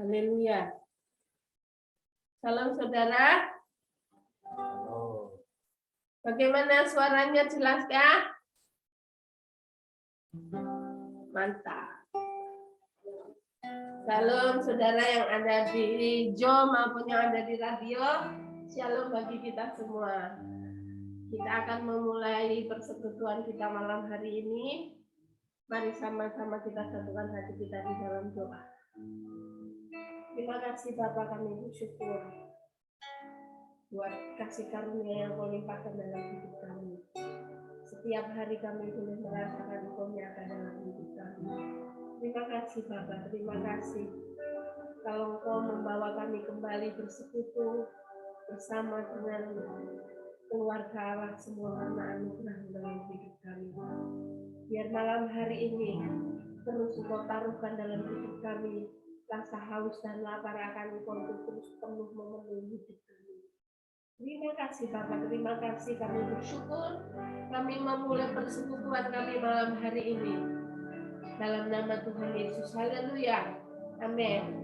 Haleluya. Salam saudara. Bagaimana suaranya, jelas ya? Mantap. Salam saudara yang ada di Zoom maupun yang ada di radio. Shalom bagi kita semua. Kita akan memulai persekutuan kita malam hari ini. Mari sama-sama kita satukan hati kita di dalam doa. Terima kasih Bapa, kami bersyukur buat kasih karunia yang Kau limpahkan dalam hidup kami. Setiap hari kami boleh merasakan Kau nyata dalam hidup kami. Terima kasih Bapa, terima kasih kalau Kau membawa kami kembali bersekutu bersama dengan keluarga Allah, semua karena anugerah dalam hidup kami. Biar malam hari ini terus Kau taruhkan dalam hidup kami rasa haus dan lapar akan Kau terus penuh memenuhi hidup kami. Terima kasih Bapak, terima kasih, kami bersyukur kami memulai persekutuan kami malam hari ini. Dalam nama Tuhan Yesus, haleluya, amin.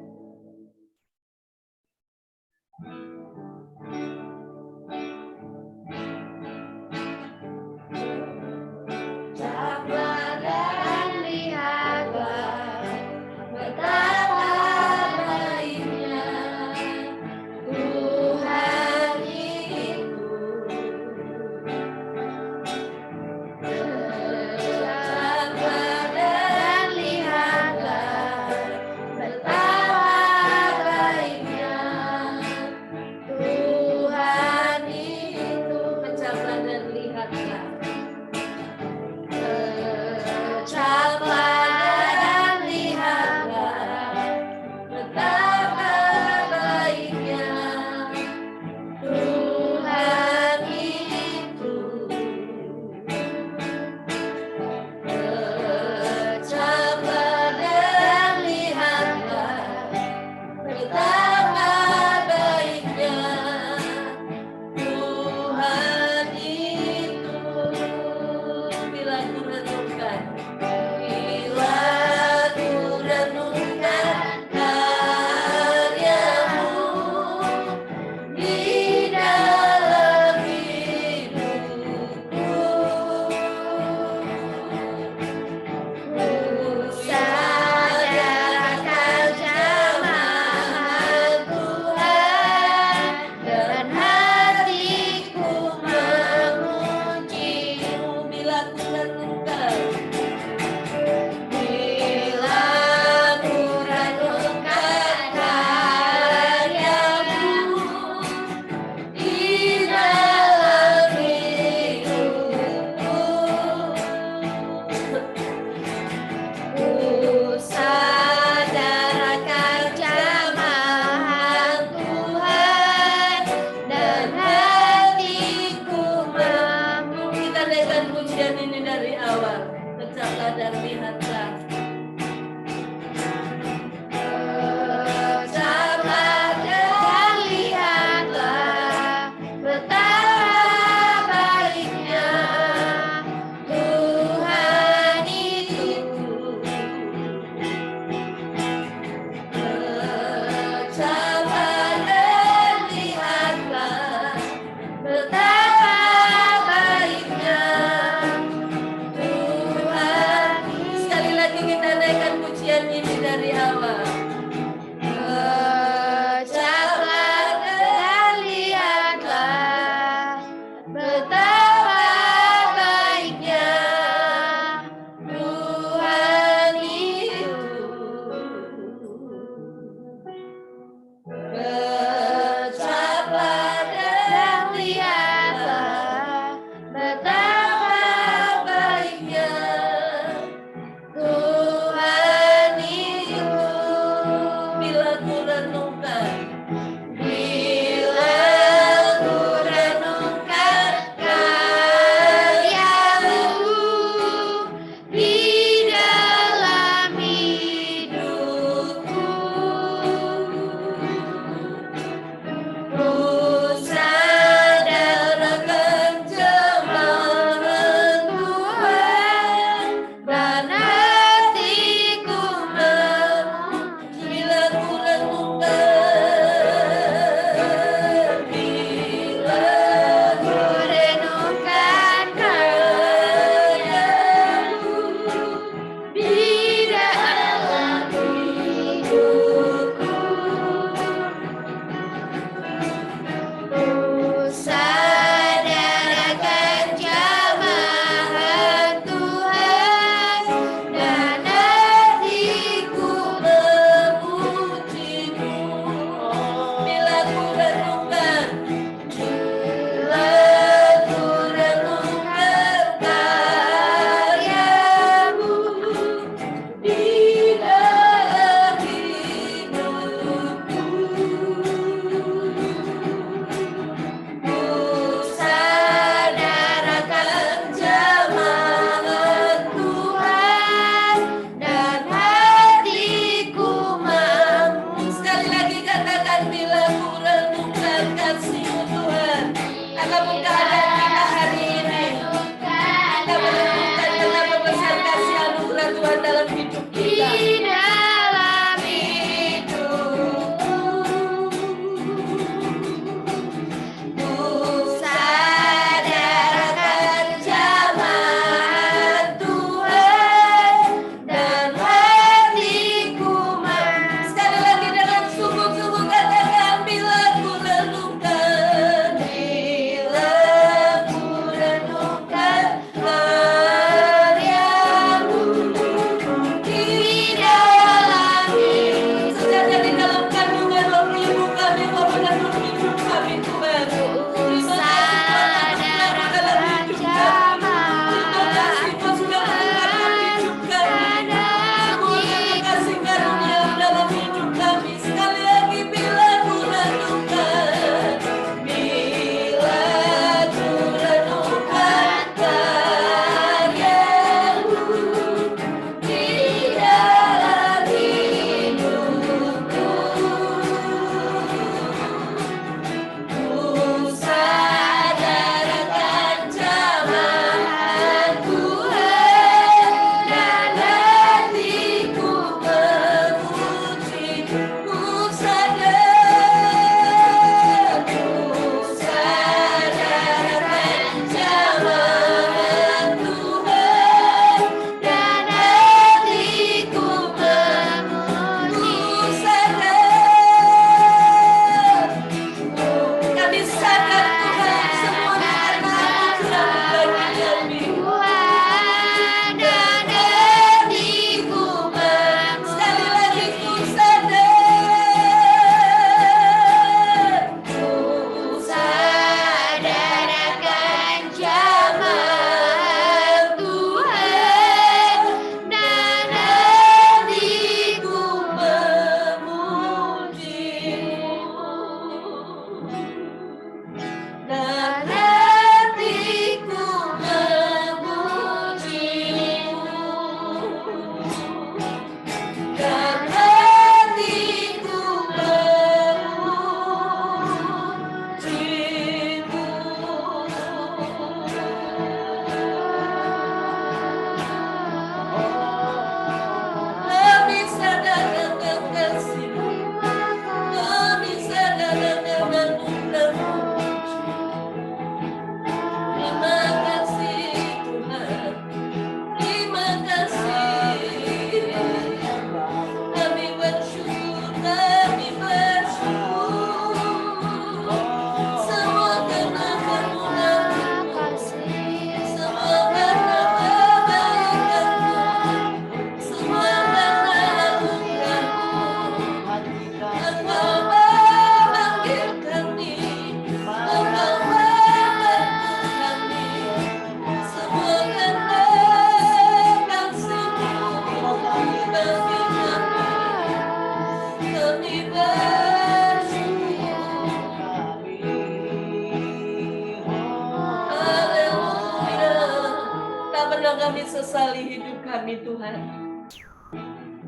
sesali hidup kami Tuhan.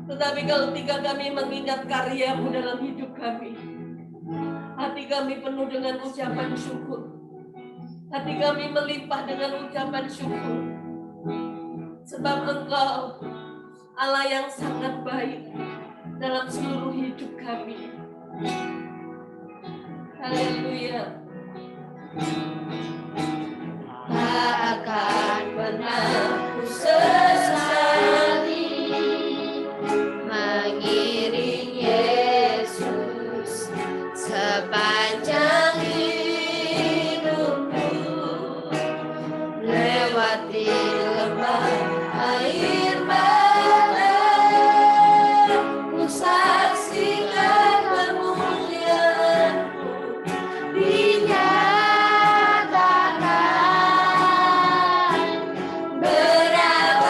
Tetapi kalau ketika kami mengingat karya-Mu dalam hidup kami, hati kami penuh dengan ucapan syukur. Hati kami melimpah dengan ucapan syukur. Sebab Engkau Allah yang sangat baik dalam seluruh hidup kami. Haleluya. Tak akan pernah ku sesali mengiring Yesus sepanjang hidupku, lewati lembah air mata, ku saksikan kemuliaan-Mu dinyatakan. Berapa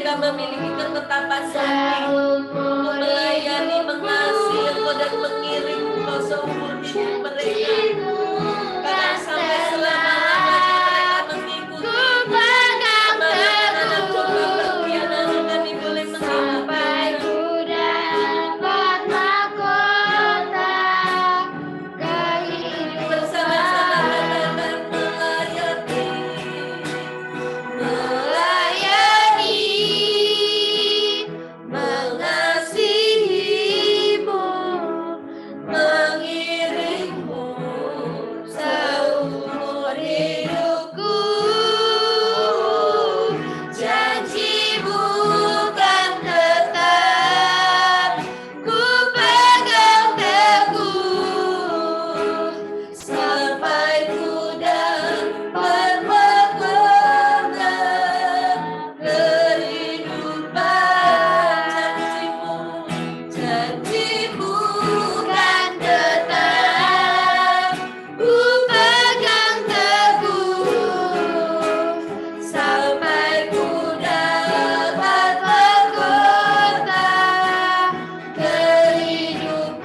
mereka memiliki ketetapan hati untuk melayani, mengasihi Engkau dan mengiring Engkau seumur hidup mereka. Kadang sampai selama-lamanya mereka mengikuti kemana-mana dan coba berkhianat, kami boleh mengikuti bersama-sama katakan melayani, mengasihimu, mengiringmu seumur hidupku. Janjimu kan tetap ku pegang teguh sampai ku dapat mahkota kehidupan. Janjimu kan tetap ku pegang teguh sampai ku dapat mahkota kehidupan.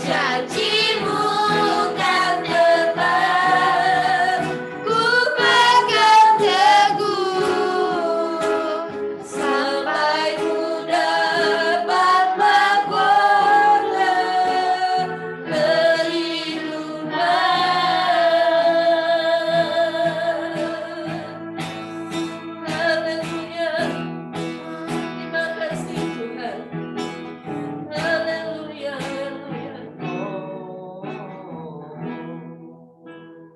Janjimu kan tetap ku pegang teguh sampai ku dapat mahkota kehidupan. Haleluya. Terima kasih Tuhan. Haleluya, haleluya.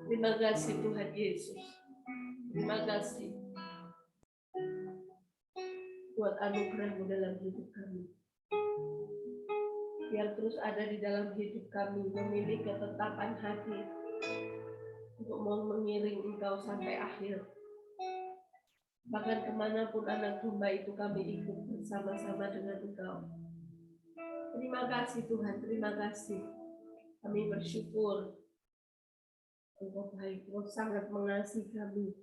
Terima kasih Tuhan Yesus. Terima kasih buat anugerah-Mu dalam hidup kami. Biar terus ada di dalam hidup kami, memiliki ketetapan hati untuk mau mengiring Engkau sampai akhir. Bahkan kemanapun anak domba itu kami ikut bersama-sama dengan Engkau. Terima kasih Tuhan, terima kasih. Kami bersyukur Engkau baik, Engkau sangat mengasihi kami.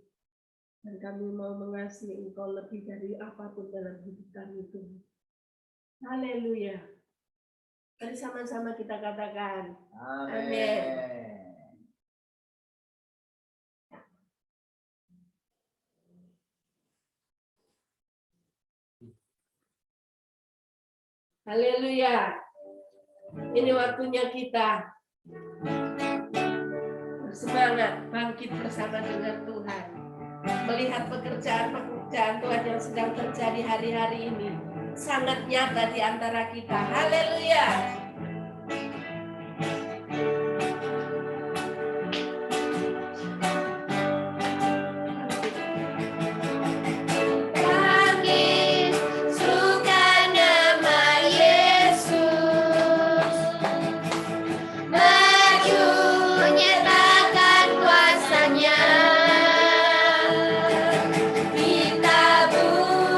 Dan kami mau mengasihi Engkau lebih dari apapun dalam hidup kami Tuhan. Haleluya. Mari sama-sama kita katakan. Amin. Haleluya. Ini waktunya kita bersemangat, bangkit bersama dengan Tuhan. Melihat pekerjaan-pekerjaan Tuhan yang sedang terjadi hari-hari ini. Sangat nyata di antara kita. Haleluya. Kita buat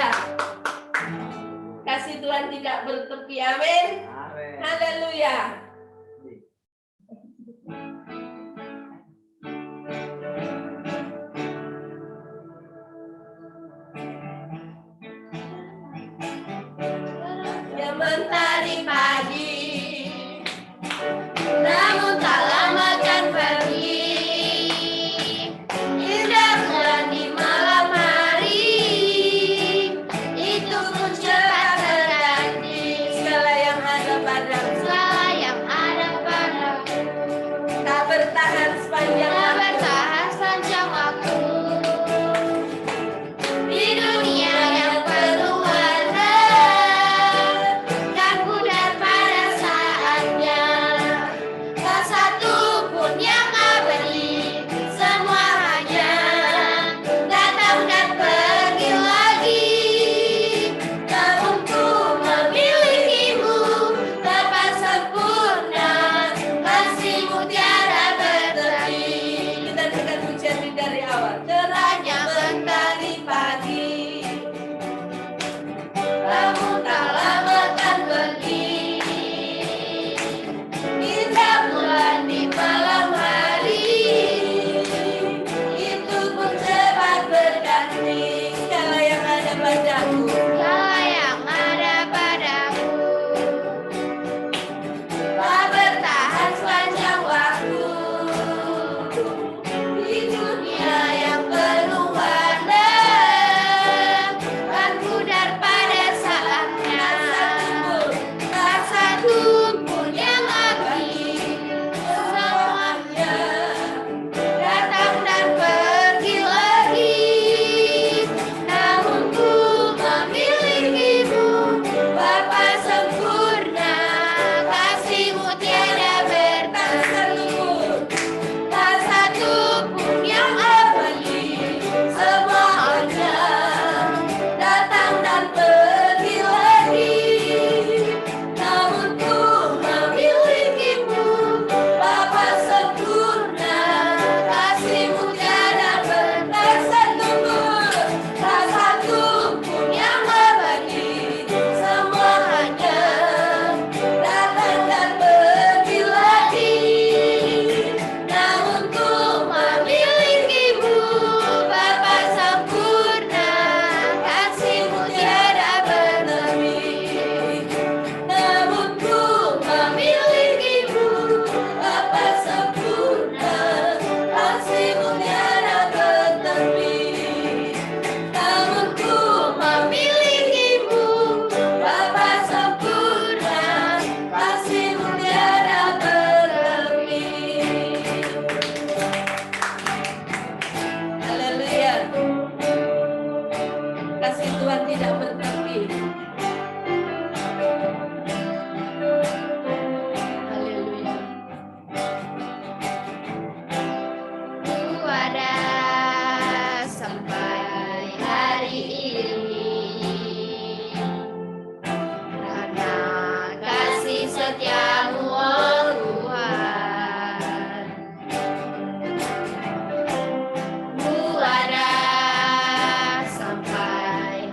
Haleluya. Kasih Tuhan tidak bertepi. Amin. Haleluya. Ya mentari pagi, namun tak lama kan pergi. Indah bulan di malam hari, itu pun cepat terganti. Segala yang ada padamu, tak bertahan sepanjang waktu. Di dunia yang penuh warna, kan pudar pada saatnya. Tak satu pun yang abadi, semua hanya datang dan pergi lagi. Namun ku memilikimu, Bapa sempurna, kasih-Mu tiada bertepi. Kita dengar pujian ini dari awal. Terangnya mentari pagi, namun tak lama kan pergi. Indah bulan di malam hari, itu pun cepat berganti. Segala yang ada padaku, tak bertahan sepanjang waktu. Di dunia yang penuh warna, kan pudar pada saatnya. Tak satu pun yang abadi, semuanya datang dan pergi lagi. Namun ku memilikimu, Bapa sempurna, kasih-Mu tiada bertepi. Tak satu pun yang abadi, semuanya datang dan pergi lagi. Namun ku memilikimu, Bapa sempurna, kasih-Mu tiada bertepi. Tak satu pun yang abadi, semuanya datang dan pergi lagi. Namun ku memilikimu, Bapa sempurna, kasih-Mu tiada bertepi. Namun ku memilikimu, Bapa sempurna, kasih-Mu tiada bertepi. Namun ku memilikimu, Bapa sempurna, kasih-Mu tiada bertepi. Haleluya. Kasih Tuhan tidak bertepi. Haleluya. Ku ada sampai hari ini, karena kasih setia-Mu, oh Tuhan. Ku ada sampai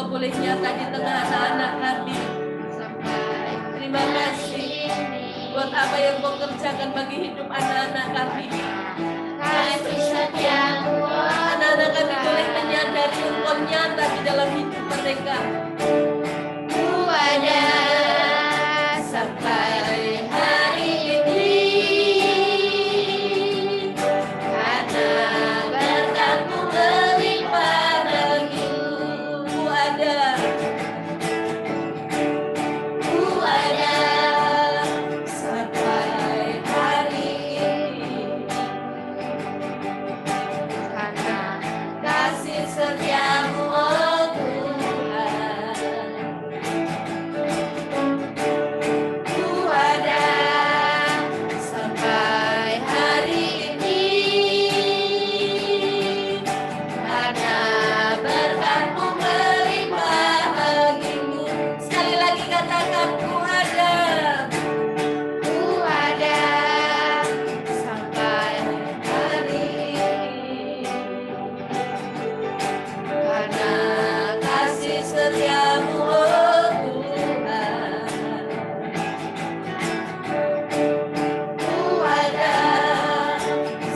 Engkau boleh nyata di tengah anak-anak kami. Terima kasih buat apa yang Kau kerjakan bagi hidup anak-anak kami. Kasih setiamu, Anak-anak kami boleh menyadari Engkau nyata di dalam hidup mereka. ku ada sampai hari ini, karena berkat-Mu melimpah bagiku. Ku ada sampai hari ini, karena kasih setiamu, oh Tuhan. Ku ada sampai hari ini, karena berkat-Mu melimpah bagiku. sekali lagi katakan ku ada. Ku ada sampai hari ini, karena kasih setiamu, oh Tuhan. Ku ada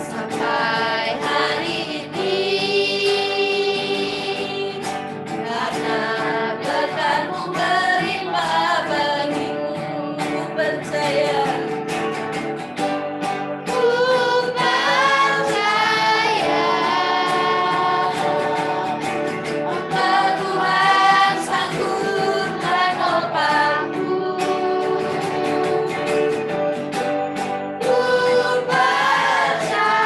sampai hari ini, karena berkat-Mu melimpah bagiku. Ku percaya. Ku percaya Engkau Tuhan sanggup menopangku. Ku percaya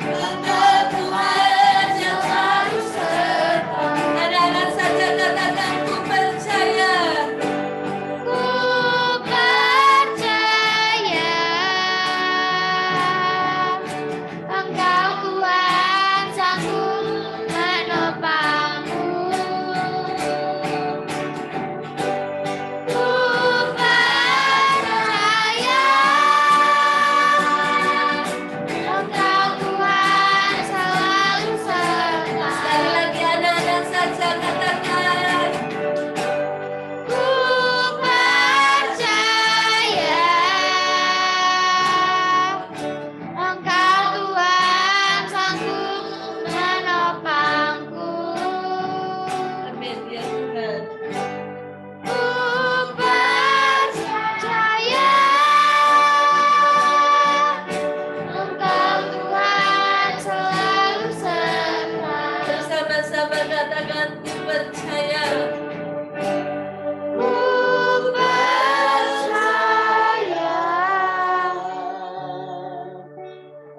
Engkau Tuhan yang selalu serta. Anak-anak saja katakan ku percaya. Ku percaya Engkau Tuhan sanggup menopangku. Ku percaya Engkau Tuhan selalu serta. Sekali lagi anak-anak saja katakan. Ku percaya Engkau Tuhan sanggup menopangku. Amin ya Tuhan. Ku percaya Engkau Tuhan selalu serta. Bersama-sama katakan ku percaya. Ku percaya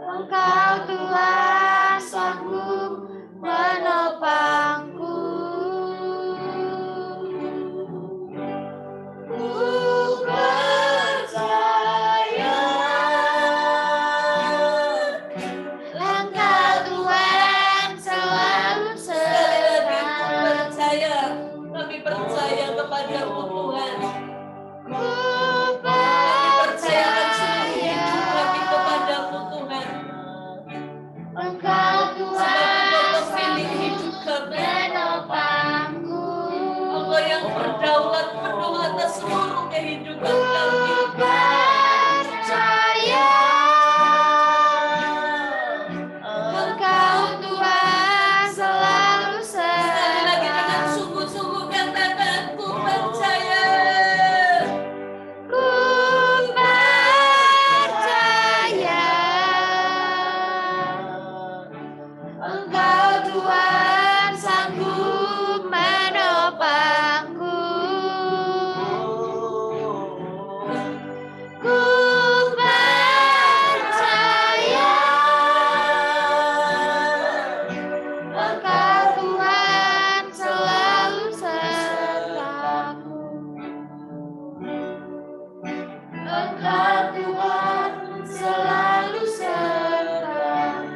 Engkau Tuhan sanggup menopangku. Ku percaya Engkau Tuhan selalu Sekali lagi ku serta. percaya. Kami percaya kepadamu Tuhan. Ku Kami percayakan seluruh percaya hidup kami kepadamu Tuhan. Engkau Tuhan Sebab Engkau memilih hidup kami. menopangku. Engkau yang berdaulat penuh atas seluruh kehidupan Ku kami. percaya Engkau Tuhan selalu Sekali lagi dengan serta. sungguh-sungguh katakan ku percaya. Ku percaya Engkau Tuhan sanggup menopangku. Ku percaya Engkau Tuhan selalu sertaku. Engkau Tuhan selalu sertaku.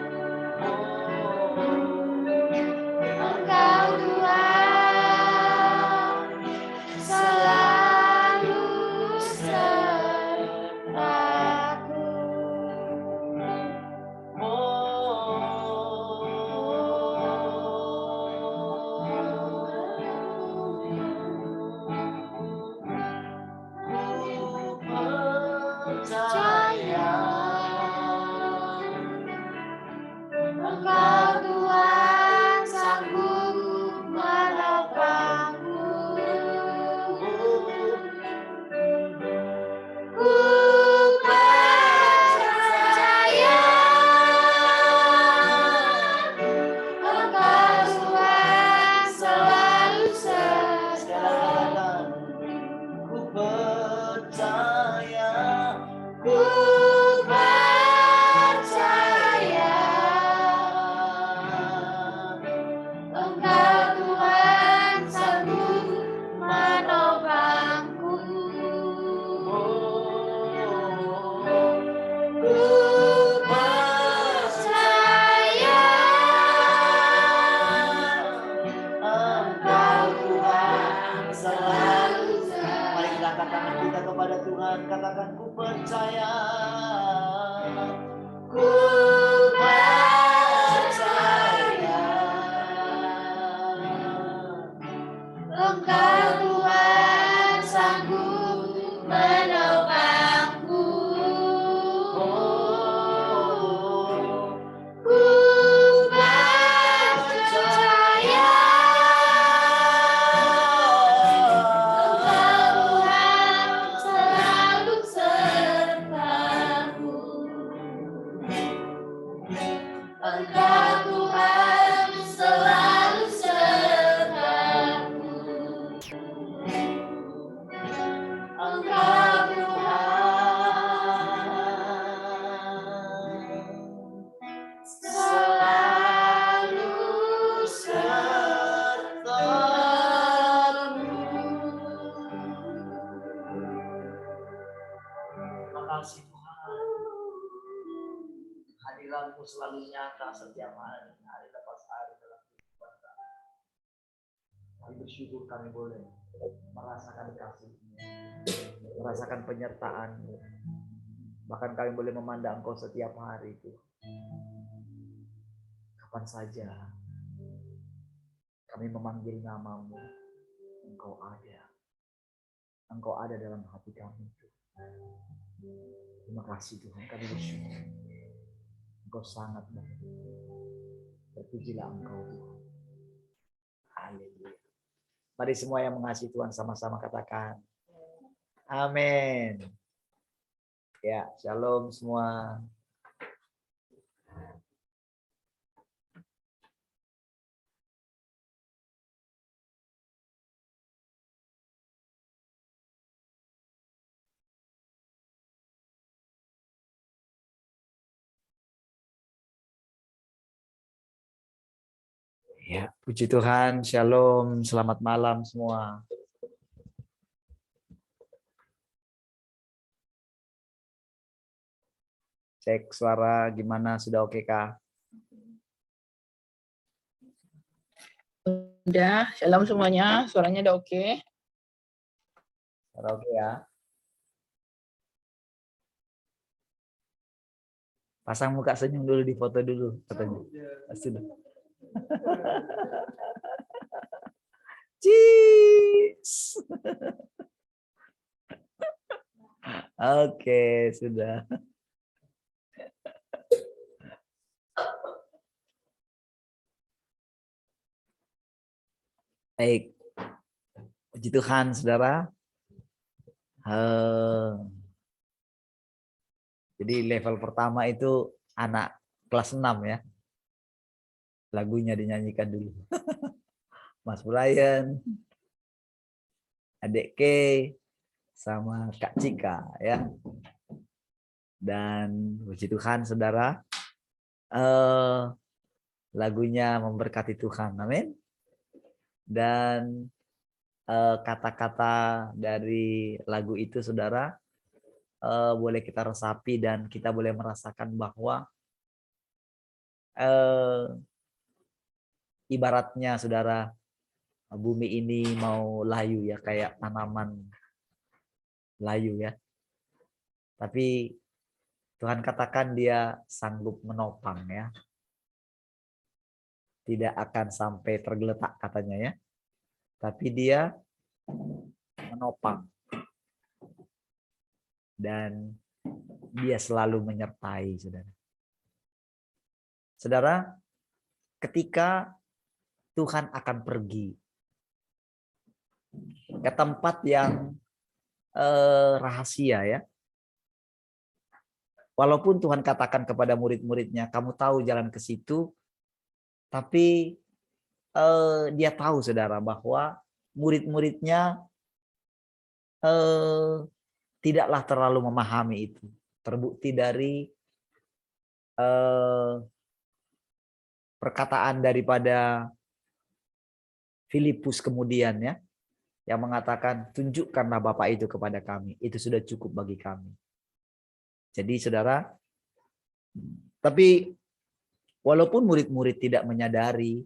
kehendak-Mu selalu nyata setiap hari lepas hari dalam kehidupan kami. Kami bersyukur kami boleh merasakan kasih-Mu, merasakan penyertaan-Mu. Bahkan kami boleh memandang Engkau setiap hari itu. Kapan saja kami memanggil nama-Mu, Engkau ada. Engkau ada dalam hati kami. Terima kasih Tuhan, kami bersyukur. Engkau sangat baik. Terpujilah Engkau Tuhan. Haleluya. Mari semua yang mengasihi Tuhan sama-sama katakan amin. Ya, shalom semua. Ya, puji Tuhan, shalom, selamat malam semua. Cek suara gimana, sudah oke kah? Udah, shalom semuanya, suaranya udah oke. Suara oke ya? Pasang muka senyum dulu, di foto dulu katanya. Sudah. Cheese. Oke, sudah. Baik. Puji Tuhan, saudara. Jadi level pertama itu anak kelas 6 ya. Lagunya dinyanyikan dulu. Mas Brian, Adik Kay, sama Kak Cika ya. Dan puji Tuhan saudara, lagunya memberkati Tuhan, amin. Dan kata-kata dari lagu itu saudara, boleh kita resapi dan kita boleh merasakan bahwa ibaratnya saudara, bumi ini mau layu ya, kayak tanaman layu ya. Tapi Tuhan katakan dia sanggup menopang ya. Tidak akan sampai tergeletak katanya ya. Tapi dia menopang. Dan dia selalu menyertai saudara. Saudara, ketika Tuhan akan pergi ke tempat yang rahasia ya. Walaupun Tuhan katakan kepada murid-muridnya, kamu tahu jalan ke situ, tapi dia tahu saudara bahwa murid-muridnya tidaklah terlalu memahami itu. Terbukti dari perkataan daripada Filipus kemudian ya, yang mengatakan tunjukkanlah Bapa itu kepada kami, itu sudah cukup bagi kami. Jadi saudara, tapi walaupun murid-murid tidak menyadari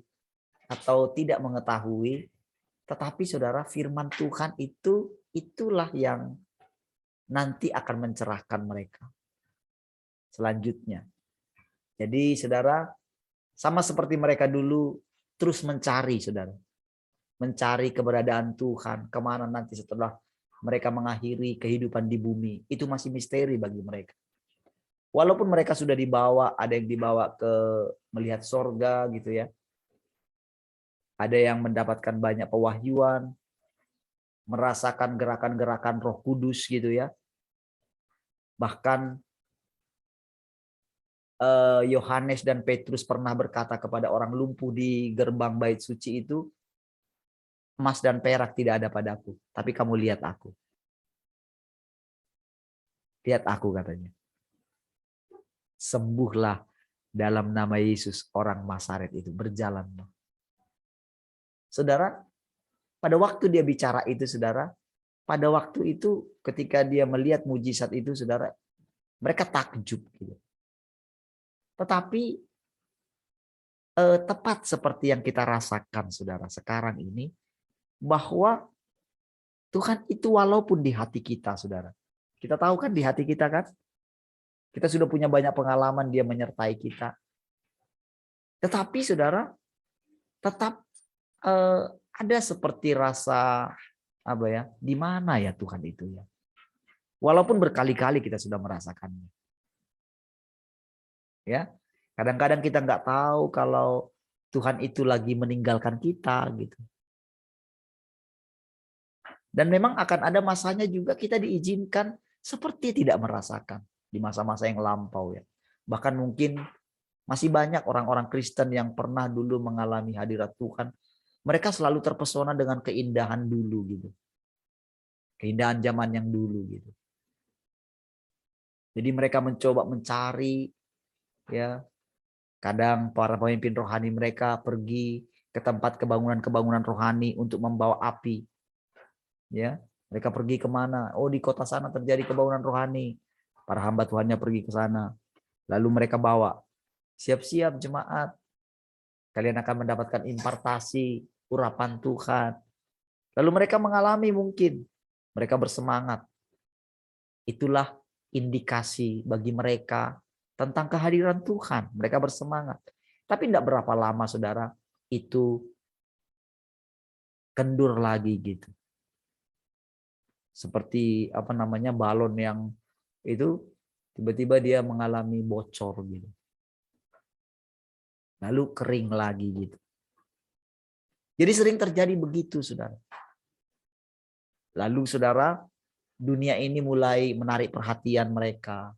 atau tidak mengetahui, tetapi saudara, firman Tuhan itulah yang nanti akan mencerahkan mereka selanjutnya. Jadi saudara, sama seperti mereka dulu terus mencari saudara, mencari keberadaan Tuhan, kemana nanti setelah mereka mengakhiri kehidupan di bumi, itu masih misteri bagi mereka. Walaupun mereka sudah dibawa, ada yang dibawa ke melihat sorga gitu ya. Ada yang mendapatkan banyak pewahyuan, merasakan gerakan-gerakan Roh Kudus gitu ya. Bahkan Yohanes dan Petrus pernah berkata kepada orang lumpuh di gerbang bait suci itu, emas dan perak tidak ada padaku, tapi kamu lihat aku. Lihat aku katanya. Sembuhlah dalam nama Yesus orang Nazaret itu, berjalan. Saudara, pada waktu dia bicara itu saudara, pada waktu itu ketika dia melihat mujizat itu saudara, mereka takjub gitu. Tetapi tepat seperti yang kita rasakan, saudara, sekarang ini, bahwa Tuhan itu walaupun di hati kita, saudara. Kita tahu kan di hati kita kan, kita sudah punya banyak pengalaman dia menyertai kita. Tetapi saudara, tetap ada seperti rasa apa ya? Di mana ya Tuhan itu ya? Walaupun berkali-kali kita sudah merasakannya. Ya, kadang-kadang kita nggak tahu kalau Tuhan itu lagi meninggalkan kita gitu. Dan memang akan ada masanya juga kita diizinkan seperti tidak merasakan di masa-masa yang lampau ya. Bahkan mungkin masih banyak orang-orang Kristen yang pernah dulu mengalami hadirat Tuhan. Mereka selalu terpesona dengan keindahan dulu gitu. Keindahan zaman yang dulu gitu. Jadi mereka mencoba mencari ya. Kadang para pemimpin rohani mereka pergi ke tempat kebangunan-kebangunan rohani untuk membawa api. Ya, mereka pergi kemana? Oh, di kota sana terjadi kebangunan rohani. Para hamba Tuhannya pergi ke sana. Lalu mereka bawa, siap-siap jemaat. Kalian akan mendapatkan impartasi, urapan Tuhan. Lalu mereka mengalami mungkin. Mereka bersemangat. Itulah indikasi bagi mereka tentang kehadiran Tuhan. Mereka bersemangat. Tapi tidak berapa lama, saudara, itu kendur lagi gitu. Seperti apa namanya balon yang itu tiba-tiba dia mengalami bocor gitu. Lalu kering lagi gitu. Jadi sering terjadi begitu, saudara. Lalu saudara, dunia ini mulai menarik perhatian mereka.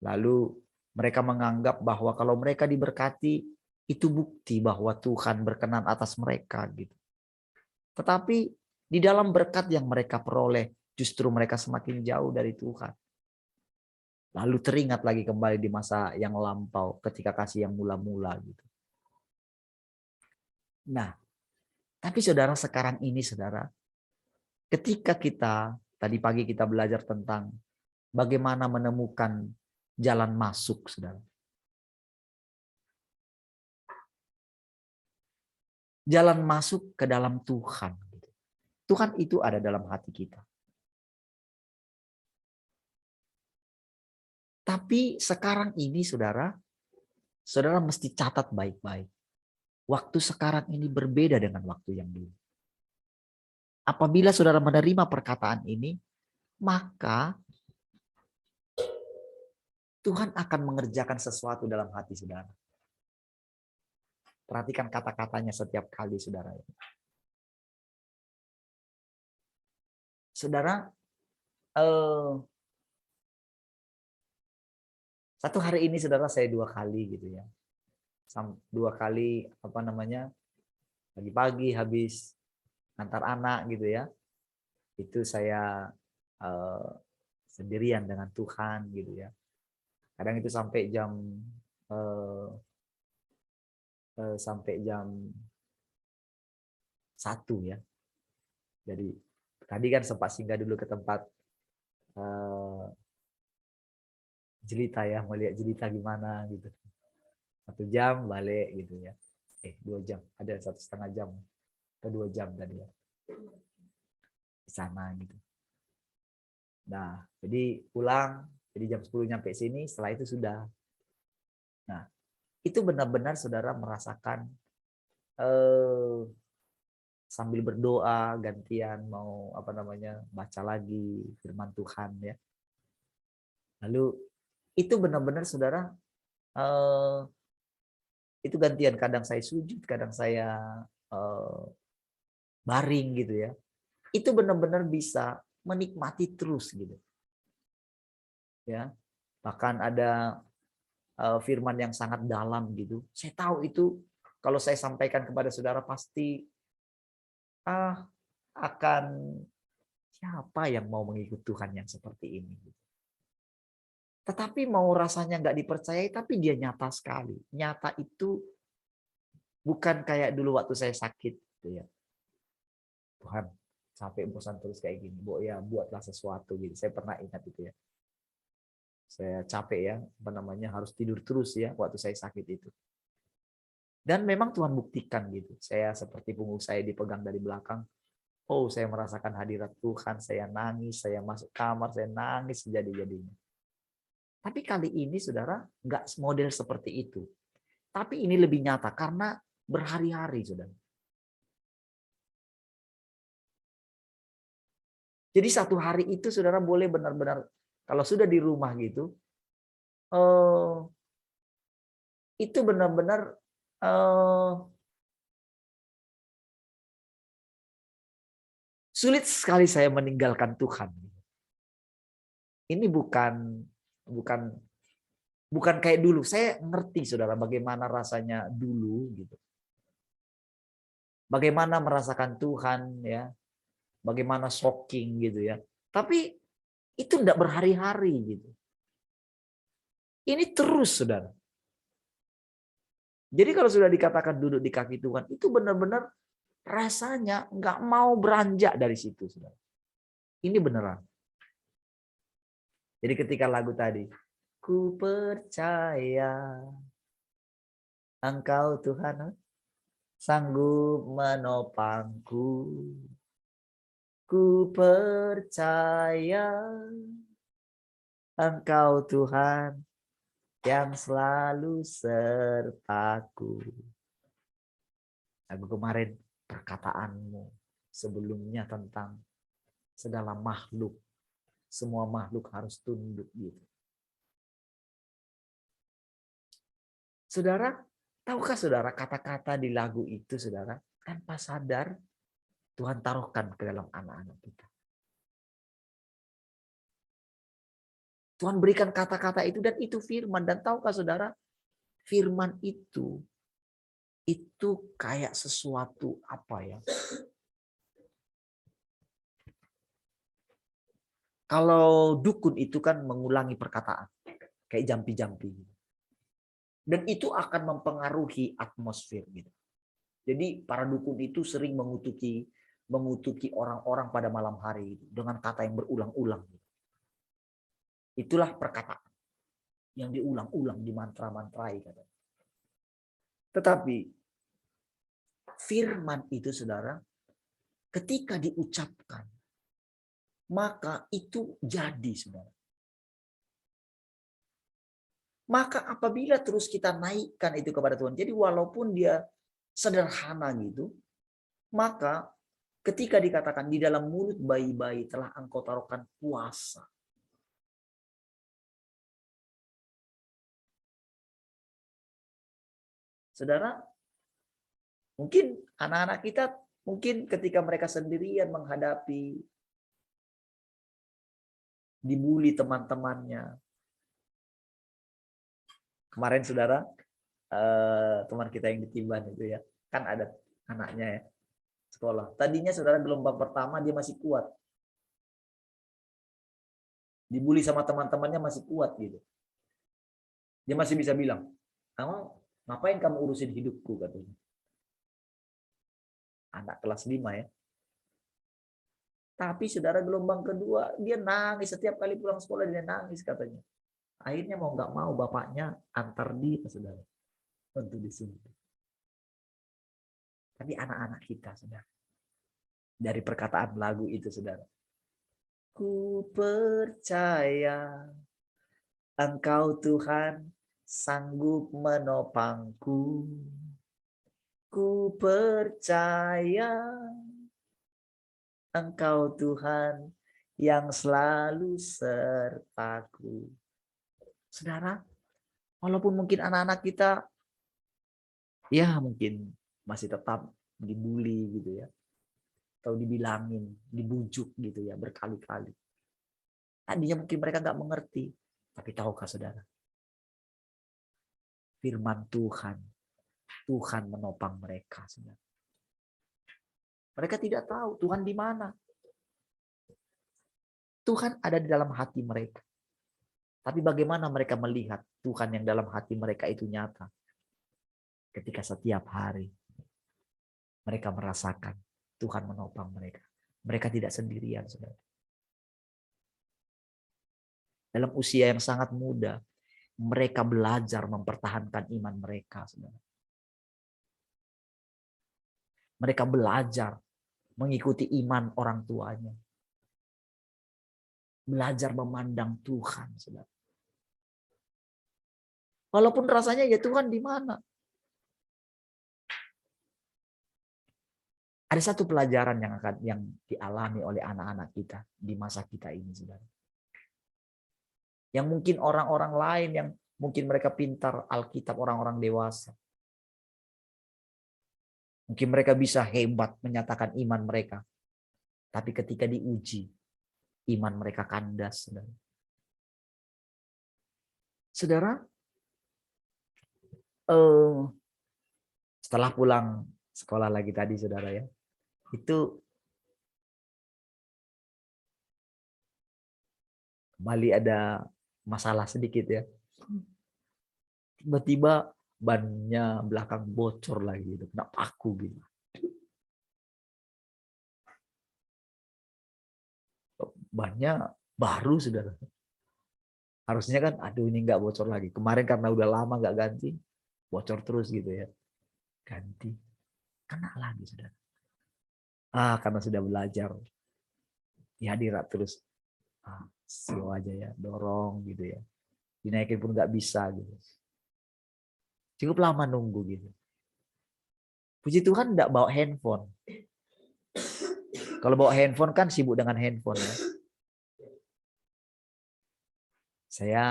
Lalu mereka menganggap bahwa kalau mereka diberkati, itu bukti bahwa Tuhan berkenan atas mereka gitu. Tetapi di dalam berkat yang mereka peroleh, justru mereka semakin jauh dari Tuhan. Lalu teringat lagi kembali di masa yang lampau, ketika kasih yang mula-mula gitu. Nah, tapi saudara sekarang ini saudara, ketika kita, tadi pagi kita belajar tentang bagaimana menemukan jalan masuk saudara. Jalan masuk ke dalam Tuhan. Tuhan itu ada dalam hati kita. Tapi sekarang ini saudara mesti catat baik-baik. Waktu sekarang ini berbeda dengan waktu yang dulu. Apabila saudara menerima perkataan ini, maka Tuhan akan mengerjakan sesuatu dalam hati saudara. Perhatikan kata-katanya setiap kali saudara. Saudara, satu hari ini saudara saya 2 kali gitu ya. 2 kali apa namanya? Pagi-pagi habis antar anak gitu ya. Itu saya sendirian dengan Tuhan gitu ya. Kadang itu sampai jam 1 ya. Jadi tadi kan sempat singgah dulu ke tempat jelita ya, melihat jelita gimana gitu. 1 jam balik gitu ya. 2 jam, ada 1,5 jam ke 2 jam tadi ya. Di sana gitu. Nah, jadi pulang, jadi jam 10 nyampe sini, setelah itu sudah. Nah, itu benar-benar saudara merasakan sambil berdoa gantian mau apa namanya baca lagi firman Tuhan ya. Lalu itu benar-benar saudara itu gantian, kadang saya sujud, kadang saya baring gitu ya. Itu benar-benar bisa menikmati terus gitu. Ya. Bahkan ada firman yang sangat dalam gitu. Saya tahu itu kalau saya sampaikan kepada saudara pasti akan siapa yang mau mengikut Tuhan yang seperti ini. Tetapi mau rasanya nggak dipercayai, tapi dia nyata sekali. Nyata itu bukan kayak dulu waktu saya sakit. Gitu ya. Tuhan, sampai bosan terus kayak gini. Ya buatlah sesuatu gitu. Saya pernah ingat itu ya. Saya capek ya, apa namanya, harus tidur terus ya waktu saya sakit itu. Dan memang Tuhan buktikan gitu. Saya seperti punggung saya dipegang dari belakang. Oh, saya merasakan hadirat Tuhan, saya nangis, saya masuk kamar, saya nangis sejadi-jadinya. Tapi kali ini saudara, nggak model seperti itu. Tapi ini lebih nyata karena berhari-hari saudara. Jadi satu hari itu saudara boleh benar-benar, kalau sudah di rumah gitu, itu benar-benar sulit sekali saya meninggalkan Tuhan. Ini bukan kayak dulu. Saya ngerti saudara bagaimana rasanya dulu gitu. Bagaimana merasakan Tuhan ya. Bagaimana shocking gitu ya. Tapi itu enggak berhari-hari gitu. Ini terus saudara. Jadi kalau sudah dikatakan duduk di kaki Tuhan, itu benar-benar rasanya nggak mau beranjak dari situ saudara. Ini beneran. Jadi ketika lagu tadi, ku percaya Engkau Tuhan sanggup menopangku. Ku percaya Engkau Tuhan yang selalu sertaku. Lagu kemarin perkataanmu sebelumnya tentang segala makhluk. Semua makhluk harus tunduk gitu. Saudara, tahukah saudara kata-kata di lagu itu saudara, tanpa sadar Tuhan taruhkan ke dalam anak-anak kita. Tuhan berikan kata-kata itu dan itu firman. Dan tahukah saudara, firman itu kayak sesuatu apa ya? Kalau dukun itu kan mengulangi perkataan, kayak jampi-jampi. Dan itu akan mempengaruhi atmosfer gitu. Jadi para dukun itu sering mengutuki orang-orang pada malam hari dengan kata yang berulang-ulang. Itulah perkataan yang diulang-ulang di mantra-mantrai. Tetapi firman itu saudara, ketika diucapkan, maka itu jadi saudara. Maka apabila terus kita naikkan itu kepada Tuhan, jadi walaupun dia sederhana gitu, maka ketika dikatakan di dalam mulut bayi-bayi telah engkau taruhkan kuasa. Saudara, mungkin anak-anak kita mungkin ketika mereka sendirian menghadapi dibully teman-temannya. Kemarin saudara, teman kita yang di Timban itu ya, kan ada anaknya ya, sekolah. Tadinya saudara gelombang pertama dia masih kuat. Dibully sama teman-temannya masih kuat gitu. Dia masih bisa bilang, "Kamu ngapain kamu urusin hidupku?" katanya. Anak kelas 5 ya. Tapi saudara gelombang kedua dia nangis setiap kali pulang sekolah, dia nangis katanya. Akhirnya mau nggak mau bapaknya antar dia saudara untuk disuntik. Tapi anak-anak kita saudara, dari perkataan lagu itu saudara, ku percaya Engkau Tuhan sanggup menopangku. Ku percaya Engkau Tuhan yang selalu sertaku. Saudara, walaupun mungkin anak-anak kita ya mungkin masih tetap dibully gitu ya, atau dibilangin, dibujuk gitu ya berkali-kali. Tadinya mungkin mereka nggak mengerti, tapi tahukah saudara? Firman Tuhan menopang mereka, saudara. Mereka tidak tahu Tuhan di mana. Tuhan ada di dalam hati mereka. Tapi bagaimana mereka melihat Tuhan yang dalam hati mereka itu nyata? Ketika setiap hari mereka merasakan Tuhan menopang mereka. Mereka tidak sendirian, saudara. dalam usia yang sangat muda, mereka belajar mempertahankan iman mereka, saudara. Mereka belajar mengikuti iman orang tuanya. Belajar memandang Tuhan, saudara. Walaupun rasanya ya Tuhan di mana? Ada satu pelajaran yang dialami oleh anak-anak kita di masa kita ini, saudara. Yang mungkin orang-orang lain yang mungkin mereka pintar Alkitab, orang-orang dewasa. Mungkin mereka bisa hebat menyatakan iman mereka. Tapi ketika diuji, iman mereka kandas, saudara. Saudara, setelah pulang sekolah lagi tadi, saudara ya, itu kembali ada masalah sedikit ya. Tiba-tiba bannya belakang bocor lagi gitu, kena paku gitu. Bannya baru, saudara. Harusnya kan aduh ini nggak bocor lagi. Kemarin karena udah lama nggak ganti, bocor terus gitu ya. Ganti. Kena lagi, saudara. Karena sudah belajar. Dihadirat terus. Slow aja ya, dorong gitu ya. Dinaikin pun nggak bisa gitu. Cukup lama nunggu gitu. Puji Tuhan nggak bawa handphone. Kalau bawa handphone kan sibuk dengan handphone ya. Saya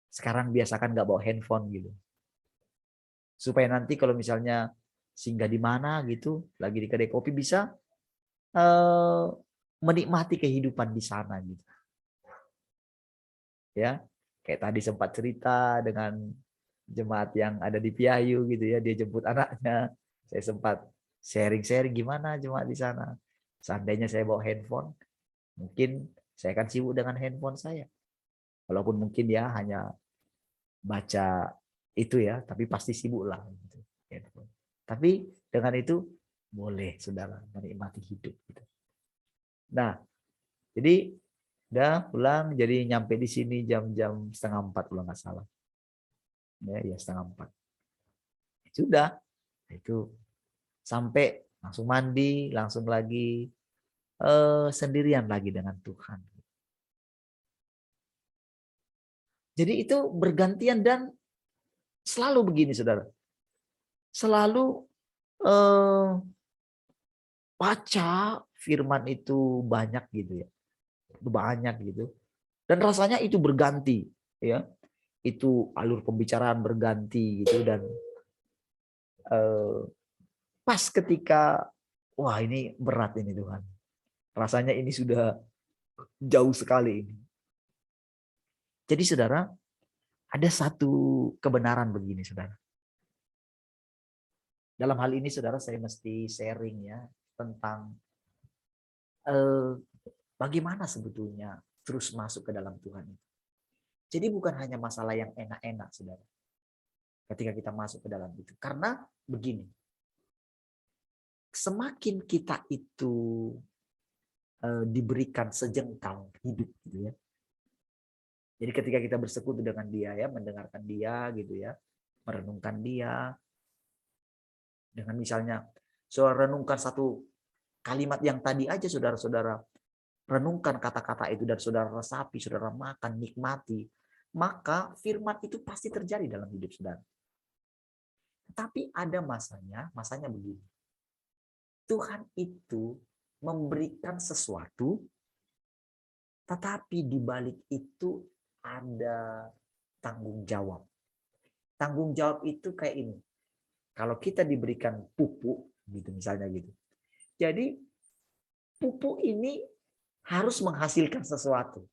sekarang biasakan nggak bawa handphone gitu. Supaya nanti kalau misalnya singgah di mana gitu, lagi di kedai kopi bisa menikmati kehidupan di sana gitu. Ya, kayak tadi sempat cerita dengan jemaat yang ada di Piayu gitu ya, dia jemput anaknya. Saya sempat sharing-sharing gimana jemaat di sana. Seandainya saya bawa handphone, mungkin saya akan sibuk dengan handphone saya. Walaupun mungkin ya hanya baca itu ya, tapi pasti sibuk lah gitu, handphone. Tapi dengan itu boleh saudara menikmati hidup gitu. Nah, jadi udah pulang, jadi nyampe di sini jam-jam 3:30 kalau nggak salah. Ya 3:30. Sudah, itu sampai langsung mandi, langsung lagi sendirian lagi dengan Tuhan. Jadi itu bergantian dan selalu begini, saudara. Selalu baca firman itu banyak gitu ya. Banyak gitu. Dan rasanya itu berganti ya. Itu alur pembicaraan berganti gitu dan pas ketika wah ini berat ini Tuhan. Rasanya ini sudah jauh sekali ini. Jadi saudara, ada satu kebenaran begini saudara. Dalam hal ini saudara saya mesti sharing ya tentang bagaimana sebetulnya terus masuk ke dalam Tuhan itu. Jadi bukan hanya masalah yang enak-enak saudara. Ketika kita masuk ke dalam itu. Karena begini. Semakin kita itu diberikan sejengkal hidup gitu ya. Jadi ketika kita bersekutu dengan dia ya, mendengarkan dia gitu ya, merenungkan dia. Dengan misalnya saudara renungkan satu kalimat yang tadi aja saudara-saudara renungkan kata-kata itu dan saudara resapi, saudara makan, nikmati, maka firman itu pasti terjadi dalam hidup saudara. Tapi ada masanya begini. Tuhan itu memberikan sesuatu, tetapi di balik itu ada tanggung jawab. Tanggung jawab itu kayak ini. Kalau kita diberikan pupuk, gitu misalnya gitu. Jadi pupuk ini harus menghasilkan sesuatu.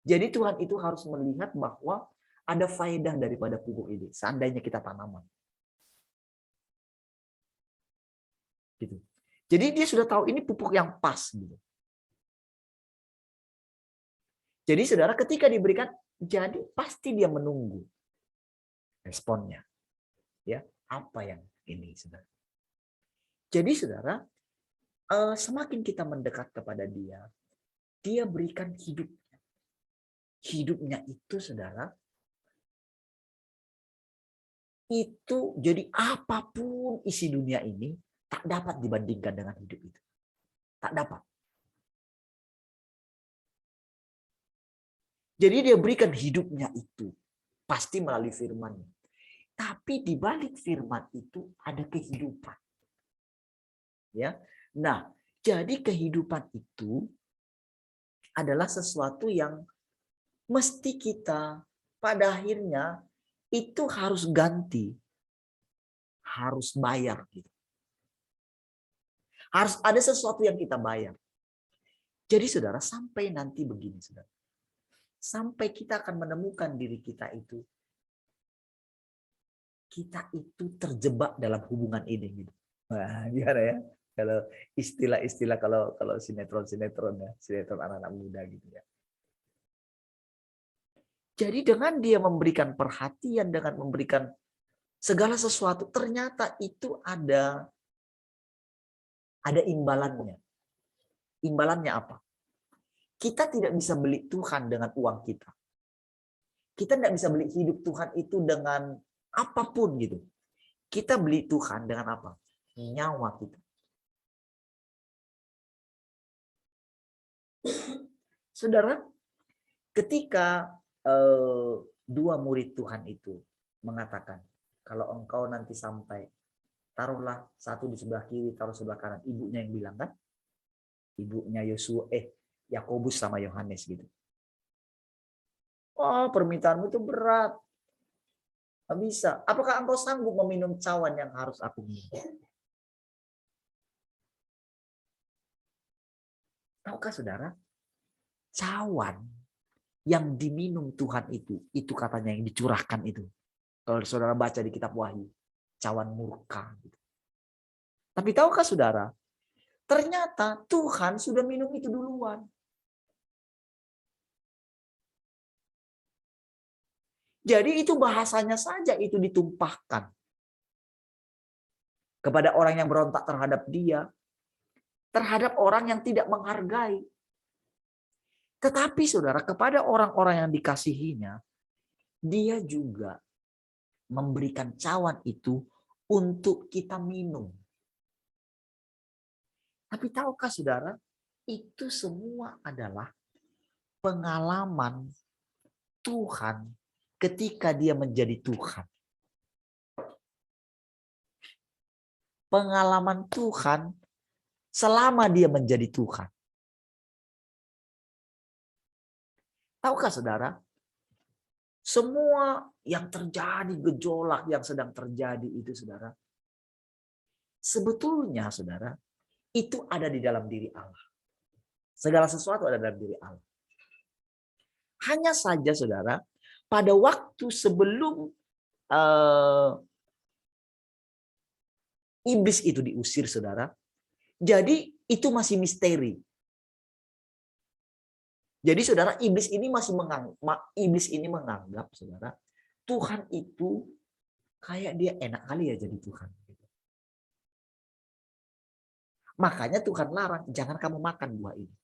Jadi Tuhan itu harus melihat bahwa ada faedah daripada pupuk ini. Seandainya kita tanaman. Gitu. Jadi dia sudah tahu ini pupuk yang pas gitu. Jadi saudara ketika diberikan, jadi pasti dia menunggu responnya. Ya, apa yang ini saudara. Jadi saudara, semakin kita mendekat kepada dia, dia berikan hidupnya. Hidupnya itu, saudara, itu jadi apapun isi dunia ini tak dapat dibandingkan dengan hidup itu. Tak dapat. Jadi dia berikan hidupnya itu pasti melalui firman. Tapi di balik firman itu ada kehidupan. Ya. Nah, jadi kehidupan itu adalah sesuatu yang mesti kita pada akhirnya itu harus ganti. Harus bayar gitu. Harus ada sesuatu yang kita bayar. Jadi saudara, sampai nanti begini saudara. Sampai kita akan menemukan diri kita itu terjebak dalam hubungan ini gitu. Nah, gimana ya? Kalau istilah-istilah kalau sinetron ya, sinetron anak-anak muda gitu ya. Jadi dengan dia memberikan perhatian, dengan memberikan segala sesuatu, ternyata itu ada imbalannya. Imbalannya apa? Kita tidak bisa beli Tuhan dengan uang kita. Kita tidak bisa beli hidup Tuhan itu dengan apapun gitu. Kita beli Tuhan dengan apa? Nyawa kita. Saudara, ketika dua murid Tuhan itu mengatakan, kalau engkau nanti sampai, taruhlah satu di sebelah kiri, taruh sebelah kanan. Ibunya yang bilang kan? Ibunya Yakobus sama Yohanes gitu. Oh, permintaanmu itu berat. Nggak bisa. Apakah engkau sanggup meminum cawan yang harus aku minum? Tahukah saudara? Cawan yang diminum Tuhan itu katanya yang dicurahkan itu. Kalau saudara baca di kitab Wahyu, cawan murka. Gitu. Tapi tahukah saudara? Ternyata Tuhan sudah minum itu duluan. Jadi itu bahasanya saja itu ditumpahkan kepada orang yang berontak terhadap dia, terhadap orang yang tidak menghargai. Tetapi saudara, kepada orang-orang yang dikasihinya, dia juga memberikan cawan itu untuk kita minum. Tapi tahukah saudara, itu semua adalah pengalaman Tuhan ketika dia menjadi Tuhan. Pengalaman Tuhan selama dia menjadi Tuhan. Tahukah saudara, semua yang terjadi, gejolak yang sedang terjadi itu saudara, sebetulnya saudara, itu ada di dalam diri Allah. Segala sesuatu ada dalam diri Allah. Hanya saja saudara, pada waktu sebelum iblis itu diusir saudara, jadi itu masih misteri. Jadi saudara, iblis ini menganggap saudara, Tuhan itu kayak dia enak kali ya jadi Tuhan. Makanya Tuhan larang, jangan kamu makan buah ini.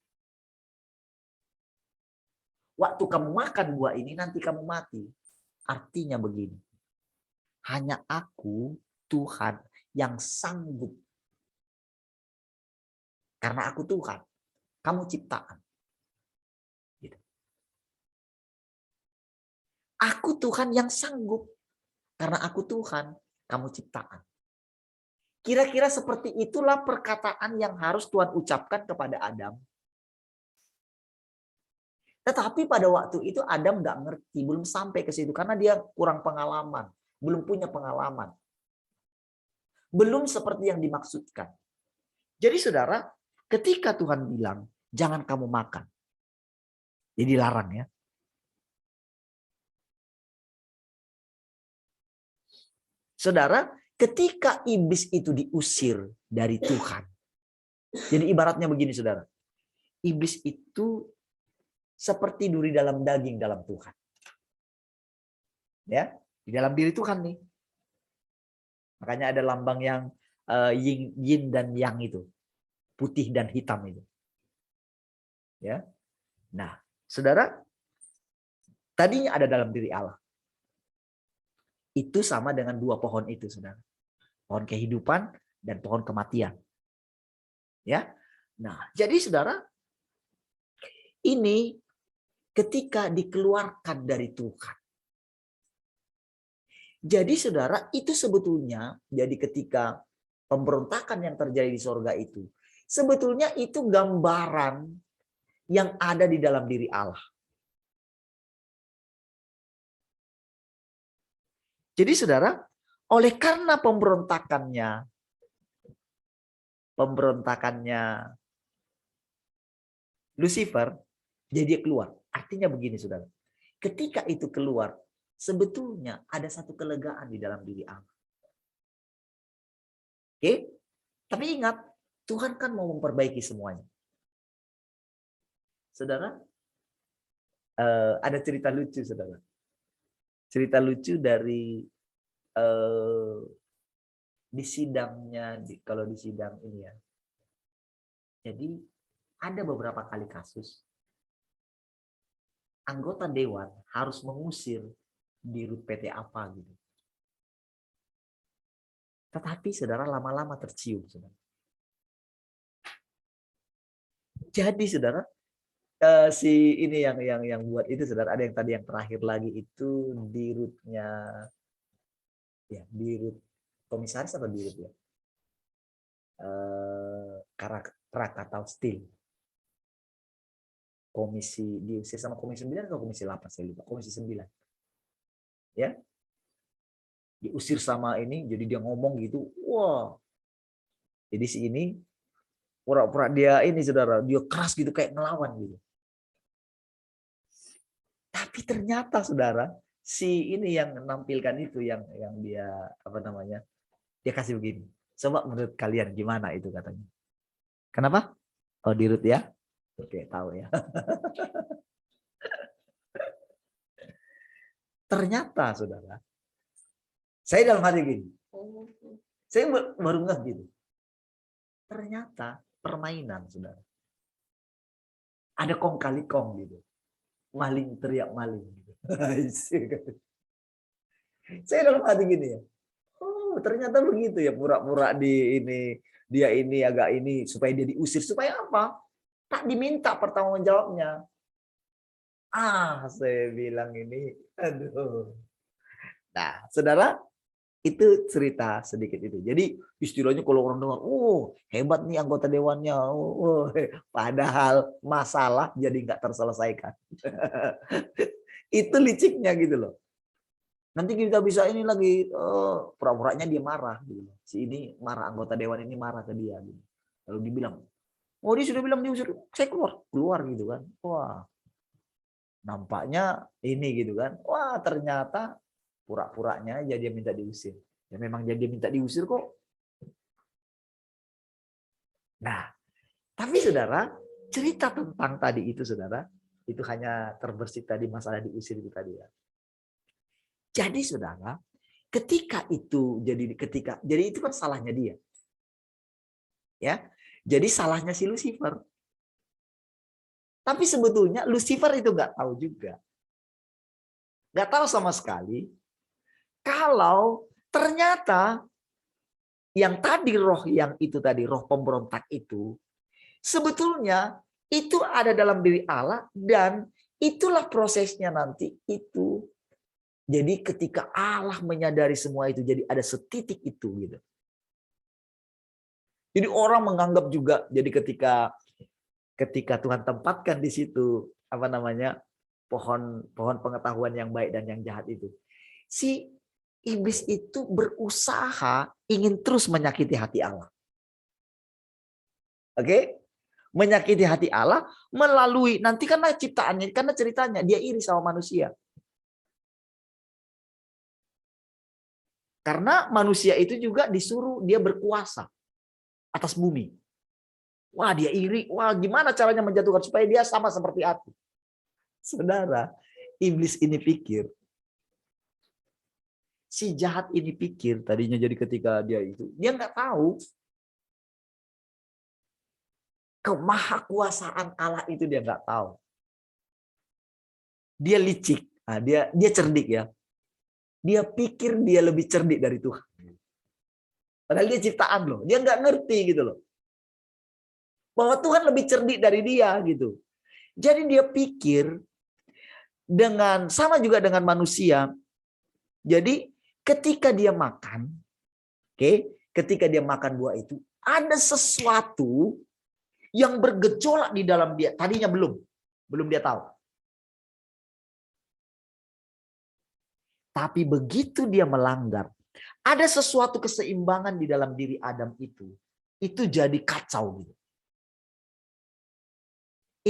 Waktu kamu makan buah ini nanti kamu mati. Artinya begini, hanya aku Tuhan yang sanggup. Karena aku Tuhan, kamu ciptaan. Gitu. Aku Tuhan yang sanggup. Karena aku Tuhan, kamu ciptaan. Kira-kira seperti itulah perkataan yang harus Tuhan ucapkan kepada Adam. Tetapi pada waktu itu Adam nggak ngerti, belum sampai ke situ karena dia kurang pengalaman, belum punya pengalaman. Belum seperti yang dimaksudkan. Jadi saudara, ketika Tuhan bilang, jangan kamu makan. Jadi larang ya. Saudara, ketika iblis itu diusir dari Tuhan. Jadi ibaratnya begini saudara. Iblis itu seperti duri dalam daging dalam Tuhan. Ya, di dalam diri Tuhan nih. Makanya ada lambang yang yin dan yang itu. Putih dan hitam itu. Ya. Nah, saudara, tadinya ada dalam diri Allah. Itu sama dengan dua pohon itu, saudara. Pohon kehidupan dan pohon kematian. Ya. Nah, jadi saudara, ini ketika dikeluarkan dari Tuhan. Jadi saudara, itu sebetulnya, jadi ketika pemberontakan yang terjadi di sorga itu, sebetulnya itu gambaran yang ada di dalam diri Allah. Jadi saudara, oleh karena pemberontakannya Lucifer, jadi dia keluar. Artinya begini saudara, ketika itu keluar, sebetulnya ada satu kelegaan di dalam diri Allah. Oke? Tapi ingat, Tuhan kan mau memperbaiki semuanya. Saudara, ada cerita lucu saudara. Cerita lucu dari di sidangnya, kalau di sidang ini ya. Jadi ada beberapa kali kasus anggota dewan harus mengusir dirut PT apa gitu. Tetapi saudara lama-lama tercium saudara. Jadi saudara, si ini yang buat itu saudara, ada yang tadi yang terakhir lagi itu dirutnya ya, dirut komisaris atau dirut ya, Krakatau Steel, komisi diusir sama komisi 9 atau komisi 8 saya lupa, komisi 9 ya, diusir sama ini, jadi dia ngomong gitu, wah, jadi si ini pura-pura dia ini saudara, dia keras gitu kayak ngelawan gitu. Tapi ternyata saudara, si ini yang menampilkan itu yang dia apa namanya? Dia kasih begini. Coba menurut kalian gimana itu katanya? Kenapa? Oh, dirut ya? Oke, tahu ya. Ternyata saudara, saya dalam hati gini. Saya baru ngeh gitu. Ternyata permainan saudara. Ada kong kali kong gitu. Maling teriak maling gitu. Saya dalam hati gini ya. Oh, ternyata begitu ya, pura-pura di ini, dia ini agak ini supaya dia diusir, supaya apa? Tak diminta pertanggungjawabnya. Saya bilang ini, aduh. Nah, saudara, itu cerita sedikit itu. Jadi istilahnya kalau orang dengar, oh hebat nih anggota dewannya, padahal masalah jadi nggak terselesaikan. Itu liciknya gitu loh. Nanti kita bisa ini lagi pura-puranya dia marah gitu. Si ini marah, anggota dewan ini marah ke dia gitu. Lalu dibilang, oh dia sudah bilang diusir, saya keluar gitu kan. Wah, nampaknya ini gitu kan. Wah, ternyata pura-puranya aja dia minta diusir. Ya memang dia minta diusir kok. Nah, tapi saudara, cerita tentang tadi itu saudara, itu hanya terbersih tadi masalah diusir itu tadi ya. Jadi saudara, ketika itu jadi itu kan salahnya dia. Ya. Jadi salahnya si Lucifer. Tapi sebetulnya Lucifer itu nggak tahu juga. Nggak tahu sama sekali kalau ternyata yang tadi roh yang itu tadi, roh pemberontak itu, sebetulnya itu ada dalam diri Allah dan itulah prosesnya nanti itu. Jadi ketika Allah menyadari semua itu, jadi ada setitik itu gitu. Jadi orang menganggap juga, jadi ketika Tuhan tempatkan di situ apa namanya pohon pengetahuan yang baik dan yang jahat itu, si iblis itu berusaha ingin terus menyakiti hati Allah. Oke? Menyakiti hati Allah melalui nanti karena ciptaannya, karena ceritanya dia iri sama manusia. Karena manusia itu juga disuruh dia berkuasa atas bumi. Wah, dia iri. Wah, gimana caranya menjatuhkan supaya dia sama seperti aku. Saudara, iblis ini pikir, si jahat ini pikir tadinya, jadi ketika dia itu, dia nggak tahu kemahakuasaan Allah itu, dia nggak tahu. Dia licik. Nah, dia cerdik ya. Dia pikir dia lebih cerdik dari Tuhan. Padahal dia ciptaan loh. Dia nggak ngerti gitu loh. Bahwa Tuhan lebih cerdik dari dia gitu. Jadi dia pikir sama juga dengan manusia. Jadi ketika dia makan, ketika dia makan buah itu, ada sesuatu yang bergejolak di dalam dia. Tadinya belum dia tahu. Tapi begitu dia melanggar, ada sesuatu keseimbangan di dalam diri Adam itu jadi kacau gitu.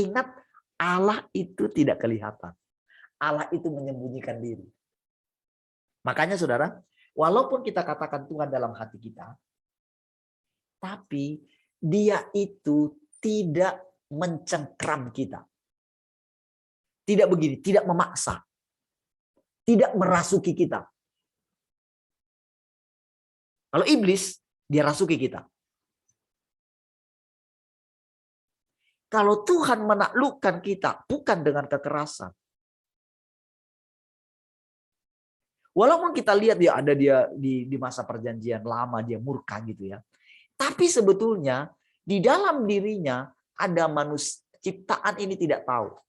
Ingat, Allah itu tidak kelihatan. Allah itu menyembunyikan diri. Makanya saudara, walaupun kita katakan Tuhan dalam hati kita, tapi dia itu tidak mencengkram kita. Tidak begini, tidak memaksa. Tidak merasuki kita. Kalau iblis, dia rasuki kita. Kalau Tuhan menaklukkan kita, bukan dengan kekerasan. Walaupun kita lihat dia di masa perjanjian lama, dia murka gitu ya. Tapi sebetulnya di dalam dirinya ada manusia, ciptaan ini tidak tahu.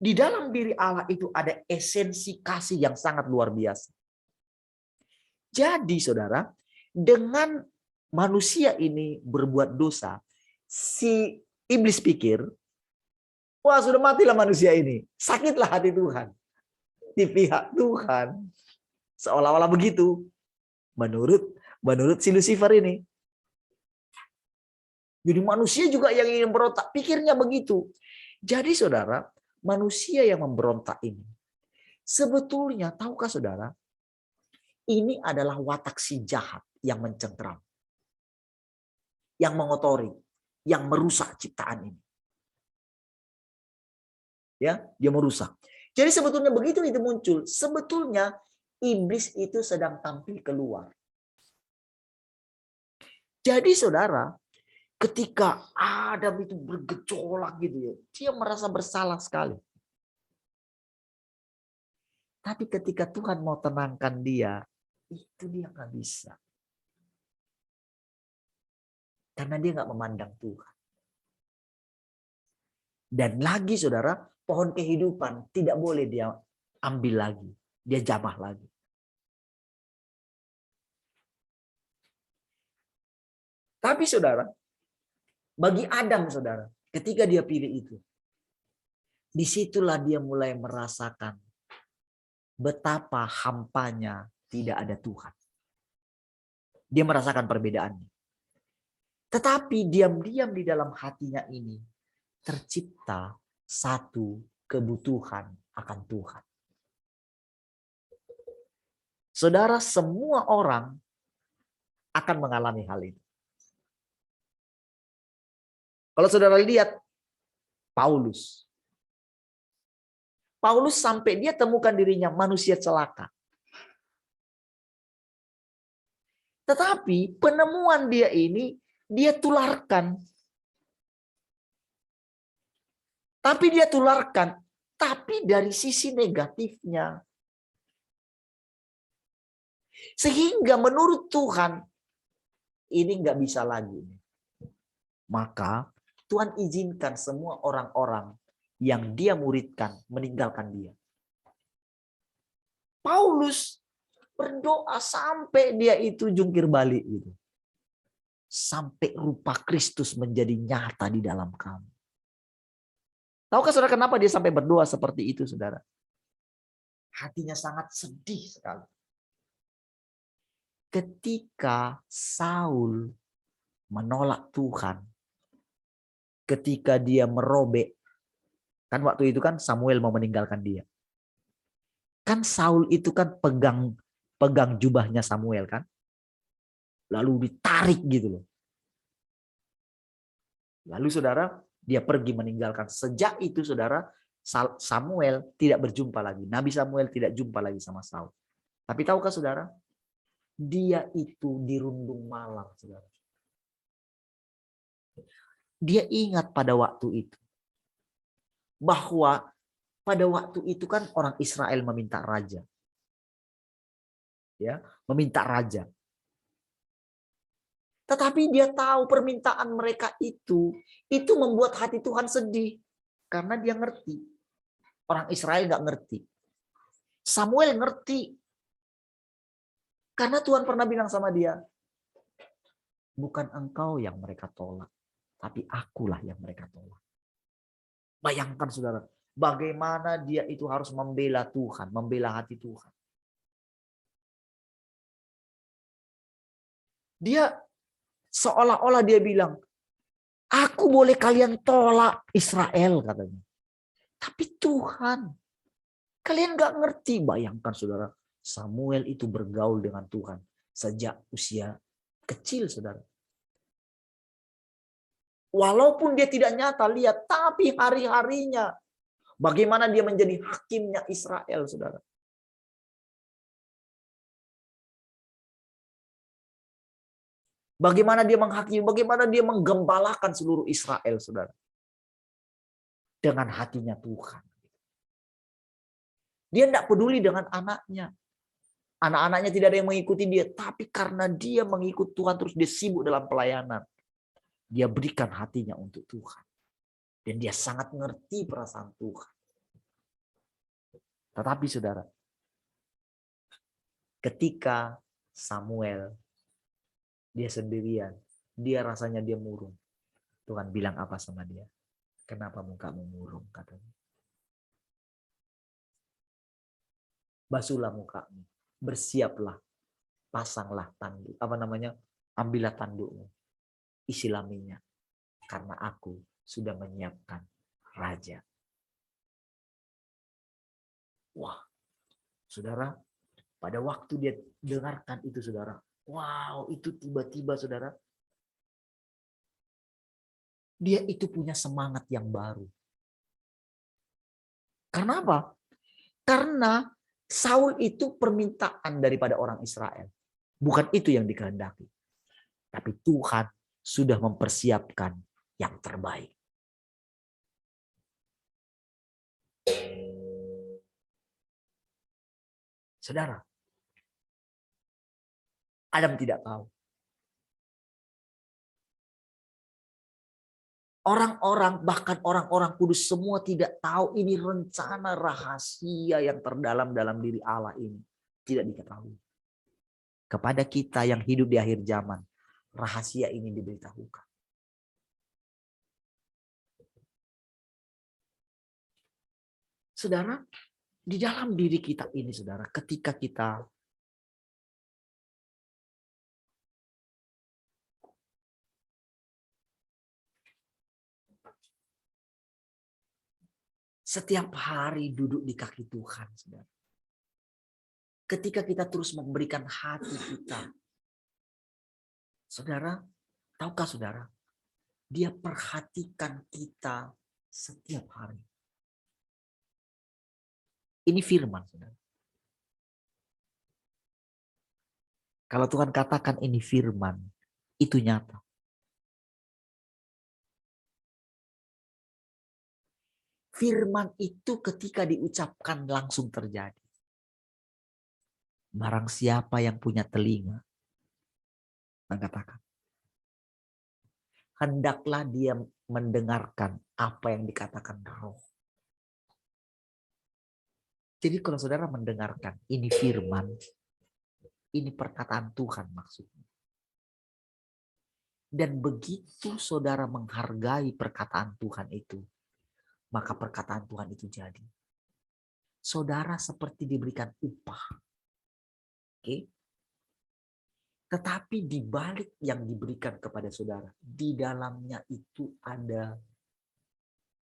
Di dalam diri Allah itu ada esensi kasih yang sangat luar biasa. Jadi saudara, dengan manusia ini berbuat dosa, si iblis pikir, wah sudah matilah manusia ini. Sakitlah hati Tuhan. Di pihak Tuhan. Seolah-olah begitu. Menurut si Lucifer ini. Jadi manusia juga yang ingin berontak. Pikirnya begitu. Jadi saudara, manusia yang memberontak ini, sebetulnya tahukah saudara, ini adalah watak si jahat yang mencengkeram, yang mengotori, yang merusak ciptaan ini. Ya, dia merusak. Jadi sebetulnya begitu itu muncul, sebetulnya iblis itu sedang tampil keluar. Jadi saudara, ketika Adam itu bergejolak gitu ya, dia merasa bersalah sekali. Tapi ketika Tuhan mau tenangkan dia, itu dia nggak bisa. Karena dia nggak memandang Tuhan. Dan lagi saudara, pohon kehidupan tidak boleh dia ambil lagi. Dia jamah lagi. Tapi saudara, bagi Adam saudara, ketika dia pilih itu, disitulah dia mulai merasakan betapa hampanya tidak ada Tuhan. Dia merasakan perbedaannya. Tetapi diam-diam di dalam hatinya ini tercipta satu kebutuhan akan Tuhan. Saudara, semua orang akan mengalami hal itu. Kalau saudara lihat Paulus sampai dia temukan dirinya manusia celaka. Tetapi penemuan dia ini dia tularkan. Tapi dia tularkan, tapi dari sisi negatifnya. Sehingga menurut Tuhan ini nggak bisa lagi. Maka Tuhan izinkan semua orang-orang yang dia muridkan meninggalkan dia. Paulus berdoa sampai dia itu jungkir balik gitu. Sampai rupa Kristus menjadi nyata di dalam kamu. Tahukah saudara kenapa dia sampai berdoa seperti itu, saudara? Hatinya sangat sedih sekali. Ketika Saul menolak Tuhan, ketika dia merobek, kan waktu itu kan Samuel mau meninggalkan dia. Kan Saul itu kan pegang jubahnya Samuel kan. Lalu ditarik gitu loh. Lalu saudara, dia pergi meninggalkan. Sejak itu saudara, Samuel tidak berjumpa lagi. Nabi Samuel tidak jumpa lagi sama Saul. Tapi tahukah saudara, dia itu dirundung malam, saudara. Dia ingat pada waktu itu bahwa pada waktu itu kan orang Israel meminta raja. Ya, meminta raja. Tetapi dia tahu permintaan mereka itu membuat hati Tuhan sedih. Karena dia ngerti. Orang Israel nggak ngerti. Samuel ngerti. Karena Tuhan pernah bilang sama dia, bukan engkau yang mereka tolak, tapi akulah yang mereka tolak. Bayangkan saudara, bagaimana dia itu harus membela Tuhan, membela hati Tuhan. Dia seolah-olah dia bilang, aku boleh kalian tolak Israel katanya. Tapi Tuhan, kalian gak ngerti. Bayangkan saudara, Samuel itu bergaul dengan Tuhan sejak usia kecil saudara. Walaupun dia tidak nyata lihat, tapi hari-harinya bagaimana dia menjadi hakimnya Israel saudara. Bagaimana dia menghakimi, bagaimana dia menggembalakan seluruh Israel, saudara. Dengan hatinya Tuhan. Dia tidak peduli dengan anaknya. Anak-anaknya tidak ada yang mengikuti dia. Tapi karena dia mengikut Tuhan, terus dia sibuk dalam pelayanan. Dia berikan hatinya untuk Tuhan. Dan dia sangat mengerti perasaan Tuhan. Tetapi saudara, ketika Samuel dia sendirian, dia rasanya dia murung. Tuhan bilang apa sama dia? Kenapa mukamu murung? Katanya. Basuhlah mukamu, bersiaplah, pasanglah tanduk. Ambillah tandukmu, isilah minyak, karena aku sudah menyiapkan raja. Wah, saudara, pada waktu dia dengarkan itu saudara, wow, itu tiba-tiba saudara, dia itu punya semangat yang baru. Karena apa? Karena Saul itu permintaan daripada orang Israel. Bukan itu yang dikehendaki. Tapi Tuhan sudah mempersiapkan yang terbaik. Saudara, Adam tidak tahu. Orang-orang, bahkan orang-orang kudus semua tidak tahu ini rencana rahasia yang terdalam dalam diri Allah ini. Tidak diketahui. Kepada kita yang hidup di akhir zaman, rahasia ini diberitahukan. Saudara, di dalam diri kita ini, saudara, ketika kita setiap hari duduk di kaki Tuhan, saudara. Ketika kita terus memberikan hati kita, saudara, tahukah saudara, dia perhatikan kita setiap hari. Ini firman, saudara. Kalau Tuhan katakan ini firman, itu nyata. Firman itu ketika diucapkan langsung terjadi. Barang siapa yang punya telinga, katakan, hendaklah dia mendengarkan apa yang dikatakan Roh. Jadi kalau saudara mendengarkan ini firman, ini perkataan Tuhan maksudnya. Dan begitu saudara menghargai perkataan Tuhan itu, maka perkataan Tuhan itu jadi. Saudara seperti diberikan upah. Oke. Tetapi di balik yang diberikan kepada saudara, di dalamnya itu ada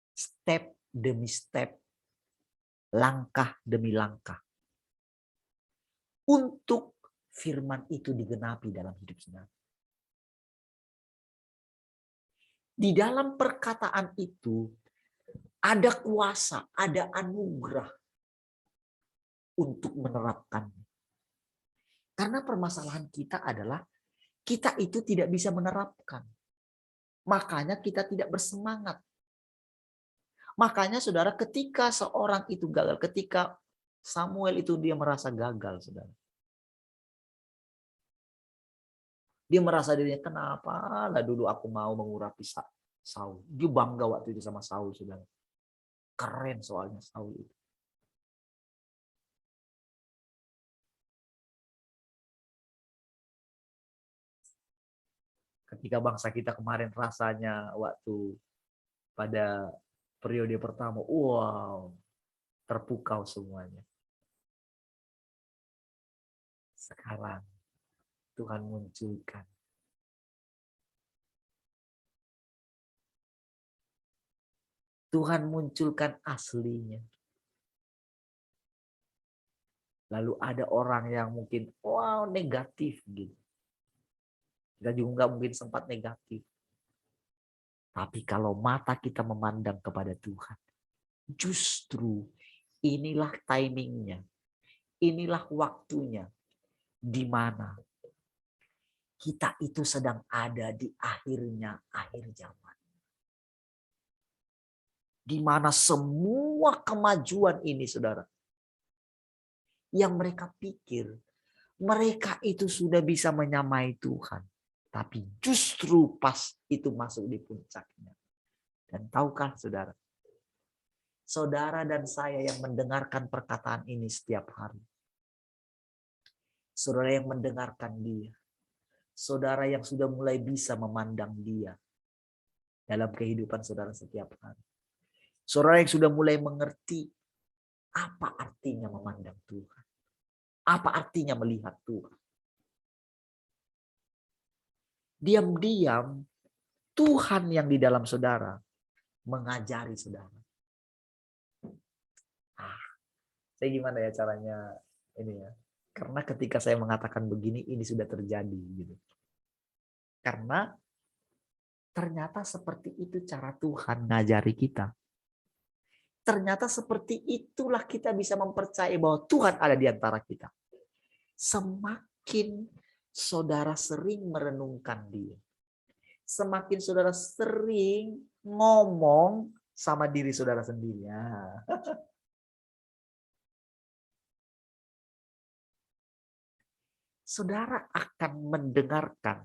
step demi step, langkah demi langkah. Untuk firman itu digenapi dalam hidup saudara. Di dalam perkataan itu ada kuasa, ada anugerah untuk menerapkannya. Karena permasalahan kita adalah kita itu tidak bisa menerapkan. Makanya kita tidak bersemangat. Makanya saudara, ketika seorang itu gagal, ketika Samuel itu dia merasa gagal, saudara. Dia merasa dirinya, kenapa lah dulu aku mau mengurapi Saul. Dia bangga waktu itu sama Saul, saudara. Keren soalnya Saul itu. Ketika bangsa kita kemarin rasanya waktu pada periode pertama, wow, terpukau semuanya. Sekarang Tuhan munculkan. Tuhan munculkan aslinya. Lalu ada orang yang mungkin, wow, negatif gitu. Kita juga nggak mungkin sempat negatif. Tapi kalau mata kita memandang kepada Tuhan, justru inilah timingnya. Inilah waktunya. Di mana kita itu sedang ada di akhir zaman. Di mana semua kemajuan ini, saudara, yang mereka pikir, mereka itu sudah bisa menyamai Tuhan. Tapi justru pas itu masuk di puncaknya. Dan tahukah saudara, saudara dan saya yang mendengarkan perkataan ini setiap hari, saudara yang mendengarkan dia, saudara yang sudah mulai bisa memandang dia dalam kehidupan saudara setiap hari, saudara yang sudah mulai mengerti apa artinya memandang Tuhan, apa artinya melihat Tuhan. Diam-diam Tuhan yang di dalam saudara mengajari saudara. Saya gimana ya caranya ini ya? Karena ketika saya mengatakan begini, ini sudah terjadi gitu. Karena ternyata seperti itu cara Tuhan ngajari kita. Ternyata seperti itulah kita bisa mempercayai bahwa Tuhan ada di antara kita. Semakin saudara sering merenungkan dia, semakin saudara sering ngomong sama diri saudara sendiri. Saudara akan mendengarkan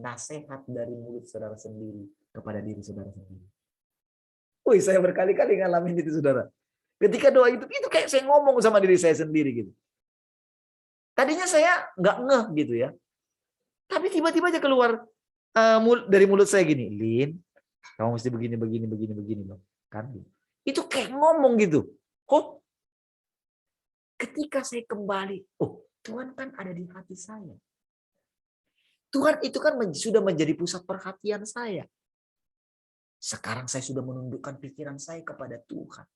nasihat dari mulut saudara sendiri kepada diri saudara sendiri. Wih, saya berkali-kali ngalamin itu, saudara. Ketika doa itu kayak saya ngomong sama diri saya sendiri gitu. Tadinya saya nggak ngeh gitu ya. Tapi tiba-tiba aja keluar dari mulut saya gini, Lin, kamu mesti begini loh. Kan? Itu kayak ngomong gitu. Kok ketika saya kembali, oh Tuhan kan ada di hati saya. Tuhan itu kan sudah menjadi pusat perhatian saya. Sekarang saya sudah menundukkan pikiran saya kepada Tuhan.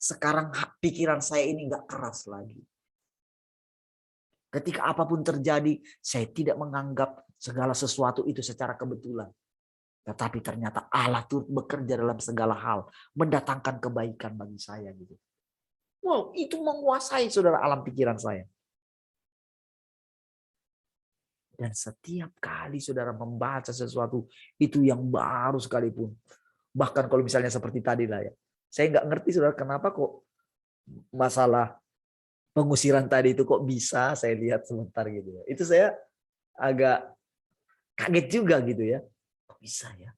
Sekarang pikiran saya ini nggak keras lagi. Ketika apapun terjadi, saya tidak menganggap segala sesuatu itu secara kebetulan. Tetapi ternyata Allah turut bekerja dalam segala hal, mendatangkan kebaikan bagi saya gitu. Wow, itu menguasai saudara alam pikiran saya. Dan setiap kali saudara membaca sesuatu itu yang baru sekalipun, bahkan kalau misalnya seperti tadi lah ya, saya nggak ngerti saudara kenapa kok masalah pengusiran tadi itu kok bisa saya lihat sebentar gitu ya. Itu saya agak kaget juga gitu ya. Kok bisa ya?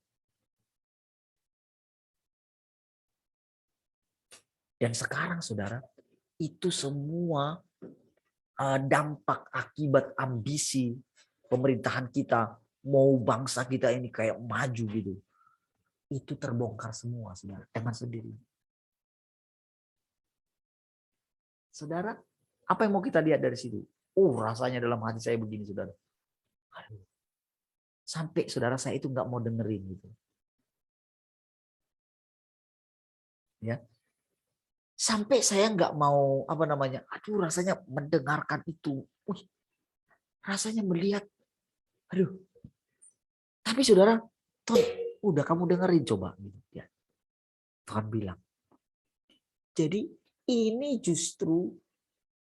Dan sekarang saudara, itu semua dampak akibat ambisi pemerintahan kita, mau bangsa kita ini kayak maju gitu. Itu terbongkar semua saudara, dengan sendiri. Saudara, apa yang mau kita lihat dari situ? Rasanya dalam hati saya begini, saudara. Aduh. Sampai saudara saya itu nggak mau dengerin gitu. Ya. Sampai saya nggak mau rasanya mendengarkan itu. Rasanya melihat. Aduh. Tapi saudara, Tuhan, udah kamu dengerin coba gitu ya. Tuhan bilang. Jadi ini justru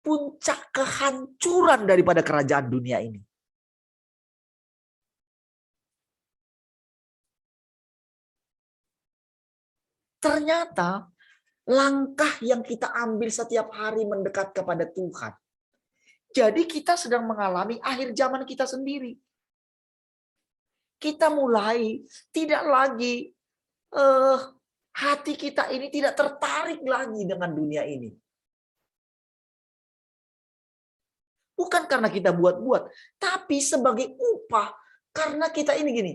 puncak kehancuran daripada kerajaan dunia ini. Ternyata langkah yang kita ambil setiap hari mendekat kepada Tuhan. Jadi kita sedang mengalami akhir zaman kita sendiri. Kita mulai tidak lagi hati kita ini tidak tertarik lagi dengan dunia ini. Bukan karena kita buat-buat, tapi sebagai upah. Karena kita ini gini,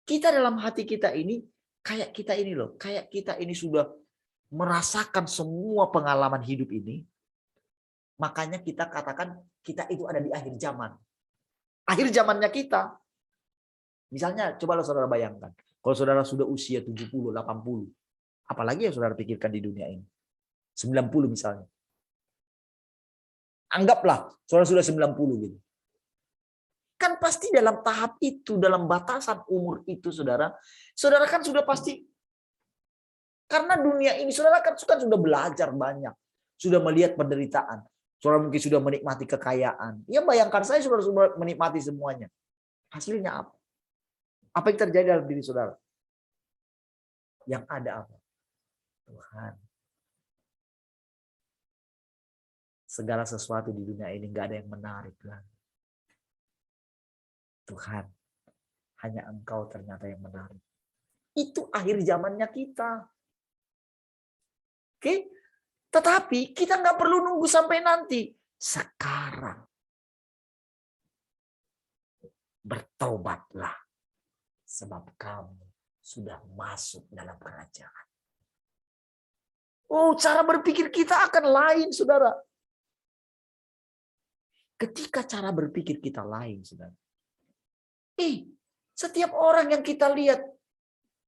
kita dalam hati kita ini, kayak kita ini loh, kayak kita ini sudah merasakan semua pengalaman hidup ini. Makanya kita katakan kita itu ada di akhir zaman. Akhir zamannya kita. Misalnya, coba saudara bayangkan, kalau saudara sudah usia 70, 80, apalagi yang saudara pikirkan di dunia ini, 90 misalnya. Anggaplah saudara sudah 90 gitu. Kan pasti dalam tahap itu, dalam batasan umur itu saudara kan sudah pasti, karena dunia ini saudara kan sudah belajar banyak, sudah melihat penderitaan, saudara mungkin sudah menikmati kekayaan. Ya bayangkan saya sudah menikmati semuanya. Hasilnya apa? Apa yang terjadi dalam diri saudara? Yang ada apa? Tuhan. Segala sesuatu di dunia ini nggak ada yang menarik lagi. Tuhan, hanya Engkau ternyata yang menarik. Itu akhir zamannya kita. Oke? Tetapi kita nggak perlu nunggu sampai nanti. Sekarang. Bertobatlah. Sebab kamu sudah masuk dalam kerajaan. Oh, cara berpikir kita akan lain, saudara. Ketika cara berpikir kita lain, saudara. Setiap orang yang kita lihat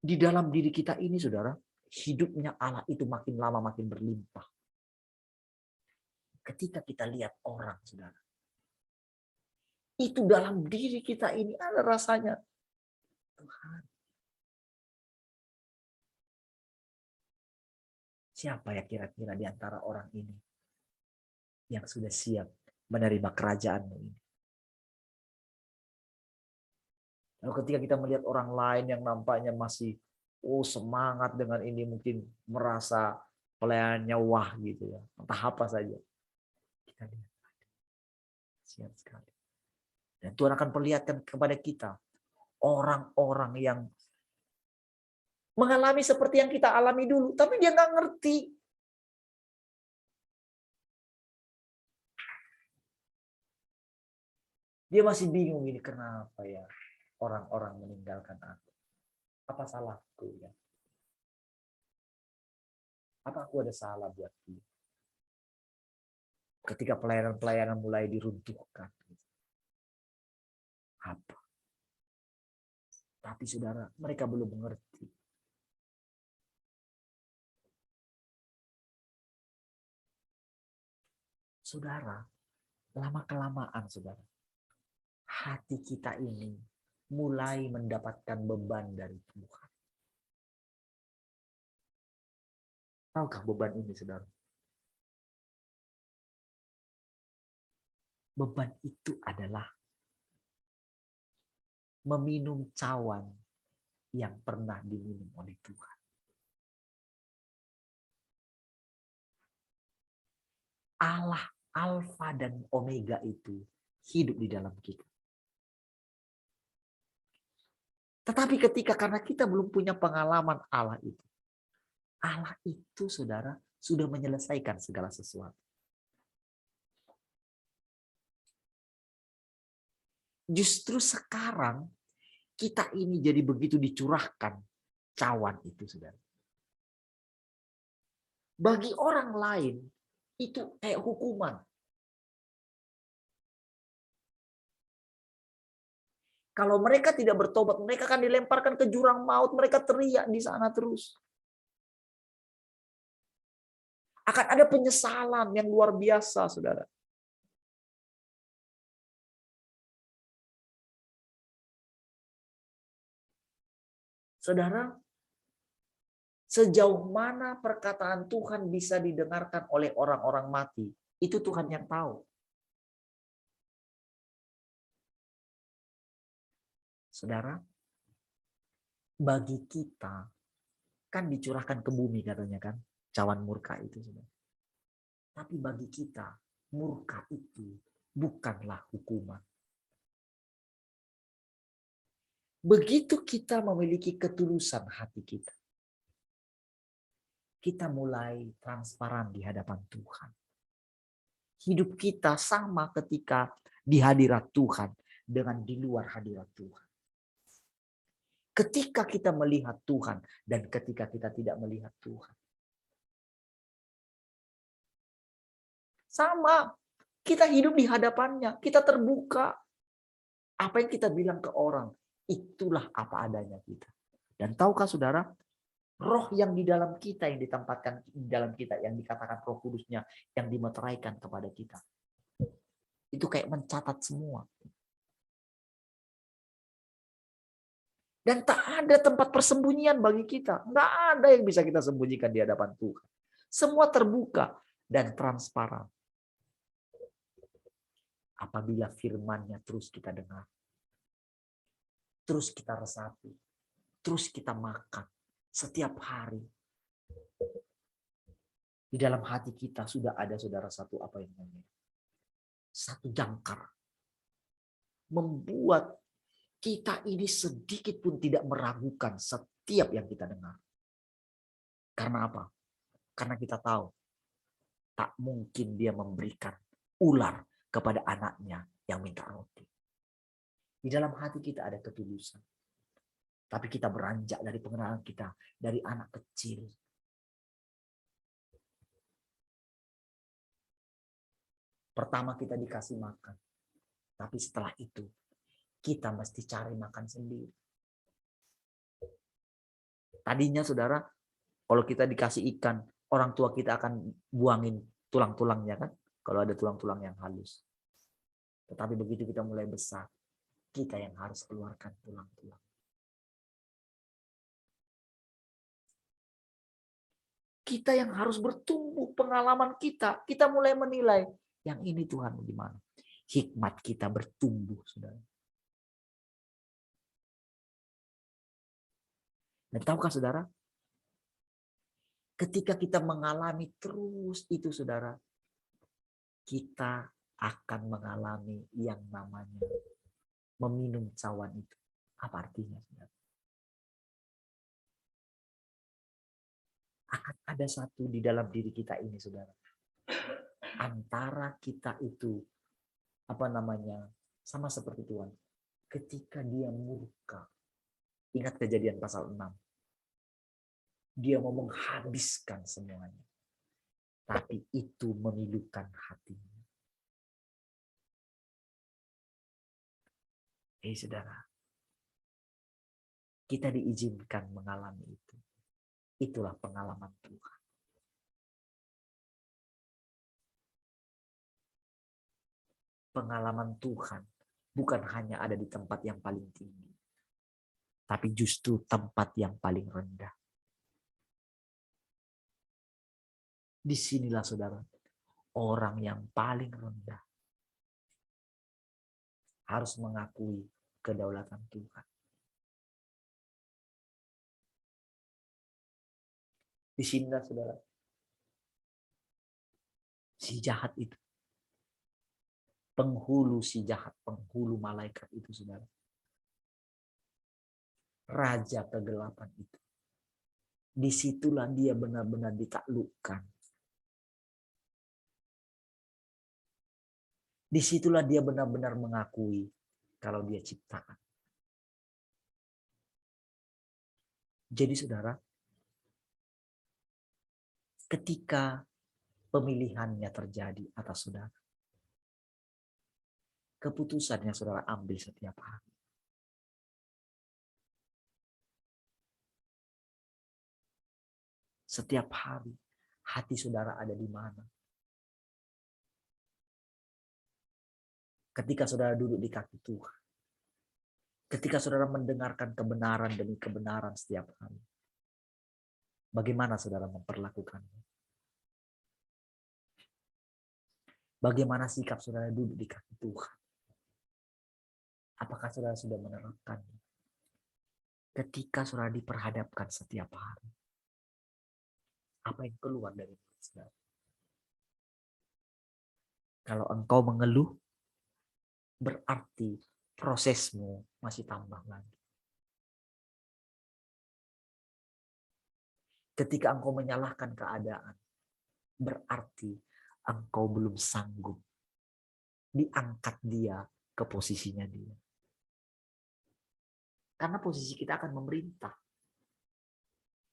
di dalam diri kita ini, saudara, hidupnya Allah itu makin lama makin berlimpah. Ketika kita lihat orang, saudara, itu dalam diri kita ini ada rasanya, Tuhan, siapa ya kira-kira di antara orang ini yang sudah siap menerima kerajaan-Mu ini? Lalu ketika kita melihat orang lain yang nampaknya masih semangat dengan ini, mungkin merasa pelayanannya wah gitu ya, entah apa saja, kita lihat siap sekali. Dan Tuhan akan perlihatkan kepada kita orang-orang yang mengalami seperti yang kita alami dulu, tapi dia nggak ngerti. Dia masih bingung, ini kenapa ya orang-orang meninggalkan aku? Apa salahku ya? Apa aku ada salah buat dia? Ketika pelayanan-pelayanan mulai diruntuhkan. Apa? Tapi saudara, mereka belum mengerti. Saudara, lama-kelamaan saudara, hati kita ini mulai mendapatkan beban dari Tuhan. Tahukah beban ini, saudara? Beban itu adalah meminum cawan yang pernah diminum oleh Tuhan. Allah Alfa dan Omega itu hidup di dalam kita. Tetapi ketika karena kita belum punya pengalaman Allah itu saudara sudah menyelesaikan segala sesuatu. Justru sekarang kita ini jadi begitu dicurahkan cawan itu, saudara. Bagi orang lain itu kayak hukuman. Kalau mereka tidak bertobat, mereka akan dilemparkan ke jurang maut, mereka teriak di sana terus. Akan ada penyesalan yang luar biasa, saudara. Saudara, sejauh mana perkataan Tuhan bisa didengarkan oleh orang-orang mati, itu Tuhan yang tahu. Saudara, bagi kita Kan dicurahkan ke bumi katanya kan, cawan murka itu. Tapi bagi kita, murka itu bukanlah hukuman. Begitu kita memiliki ketulusan hati kita, kita mulai transparan di hadapan Tuhan. Hidup kita sama ketika di hadirat Tuhan dengan di luar hadirat Tuhan. Ketika kita melihat Tuhan dan ketika kita tidak melihat Tuhan. Sama, kita hidup di hadapannya, kita terbuka. Apa yang kita bilang ke orang, itulah apa adanya kita. Dan tahukah saudara, roh yang di dalam kita, yang ditempatkan di dalam kita, yang dikatakan Roh Kudusnya, yang dimeteraikan kepada kita. Itu kayak mencatat semua. Dan tak ada tempat persembunyian bagi kita. Nggak ada yang bisa kita sembunyikan di hadapan Tuhan. Semua terbuka dan transparan. Apabila firman-Nya terus kita dengar. Terus kita resapi. Terus kita makan. Setiap hari. Di dalam hati kita sudah ada saudara satu apa yang namanya. Satu jangkar. Membuat kita ini sedikit pun tidak meragukan setiap yang kita dengar. Karena apa? Karena kita tahu tak mungkin dia memberikan ular kepada anaknya yang minta roti. Di dalam hati kita ada ketulusan. Tapi kita beranjak dari pengenalan kita dari anak kecil. Pertama kita dikasih makan. Tapi setelah itu kita mesti cari makan sendiri. Tadinya saudara, kalau kita dikasih ikan, orang tua kita akan buangin tulang-tulangnya kan, kalau ada tulang-tulang yang halus. Tetapi begitu kita mulai besar, kita yang harus keluarkan tulang-tulang. Kita yang harus bertumbuh pengalaman kita. Kita mulai menilai, yang ini Tuhan gimana? Hikmat kita bertumbuh, saudara. Dan tahukah saudara, ketika kita mengalami terus itu saudara, kita akan mengalami yang namanya meminum cawan itu. Apa artinya saudara? Akan ada satu di dalam diri kita ini saudara. Antara kita itu, apa namanya, sama seperti Tuhan. Ketika dia murka, ingat Kejadian pasal 6. Dia mau menghabiskan semuanya. Tapi itu memilukan hatinya. Saudara. Kita diizinkan mengalami itu. Itulah pengalaman Tuhan. Pengalaman Tuhan bukan hanya ada di tempat yang paling tinggi. Tapi justru tempat yang paling rendah. Disinilah saudara, orang yang paling rendah harus mengakui kedaulatan Tuhan. Disinilah saudara, si jahat itu, penghulu si jahat, penghulu malaikat itu saudara, raja kegelapan itu, disitulah dia benar-benar ditaklukkan. Disitulah dia benar-benar mengakui kalau dia ciptaan. Jadi saudara, ketika pemilihannya terjadi atas saudara, keputusan yang saudara ambil setiap hari. Setiap hari, hati saudara ada di mana? Ketika saudara duduk di kaki Tuhan. Ketika saudara mendengarkan kebenaran demi kebenaran setiap hari. Bagaimana saudara memperlakukannya? Bagaimana sikap saudara duduk di kaki Tuhan? Apakah saudara sudah menerapkannya? Ketika saudara diperhadapkan setiap hari. Apa yang keluar dari mulut saudara? Kalau engkau mengeluh, berarti prosesmu masih tambah lagi. Ketika engkau menyalahkan keadaan, berarti engkau belum sanggup diangkat dia ke posisinya dia. Karena posisi kita akan memerintah.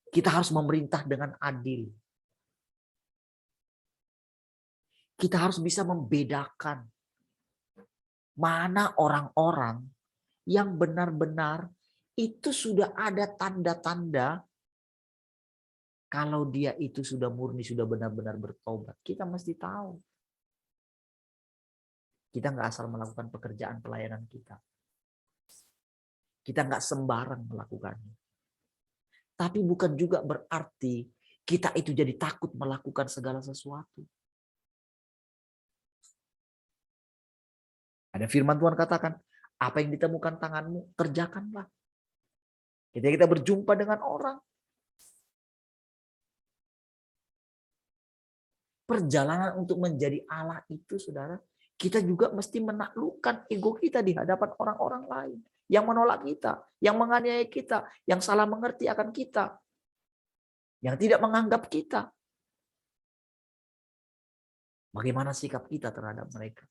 Kita harus memerintah dengan adil. Kita harus bisa membedakan mana orang-orang yang benar-benar itu sudah ada tanda-tanda kalau dia itu sudah murni, sudah benar-benar bertobat. Kita mesti tahu. Kita nggak asal melakukan pekerjaan pelayanan kita. Kita nggak sembarang melakukannya. Tapi bukan juga berarti kita itu jadi takut melakukan segala sesuatu. Ada firman Tuhan katakan, apa yang ditemukan tanganmu, kerjakanlah. Ketika kita berjumpa dengan orang, perjalanan untuk menjadi Allah itu, saudara, kita juga mesti menaklukkan ego kita di hadapan orang-orang lain. Yang menolak kita, yang menganiaya kita, yang salah mengerti akan kita, yang tidak menganggap kita. Bagaimana sikap kita terhadap mereka?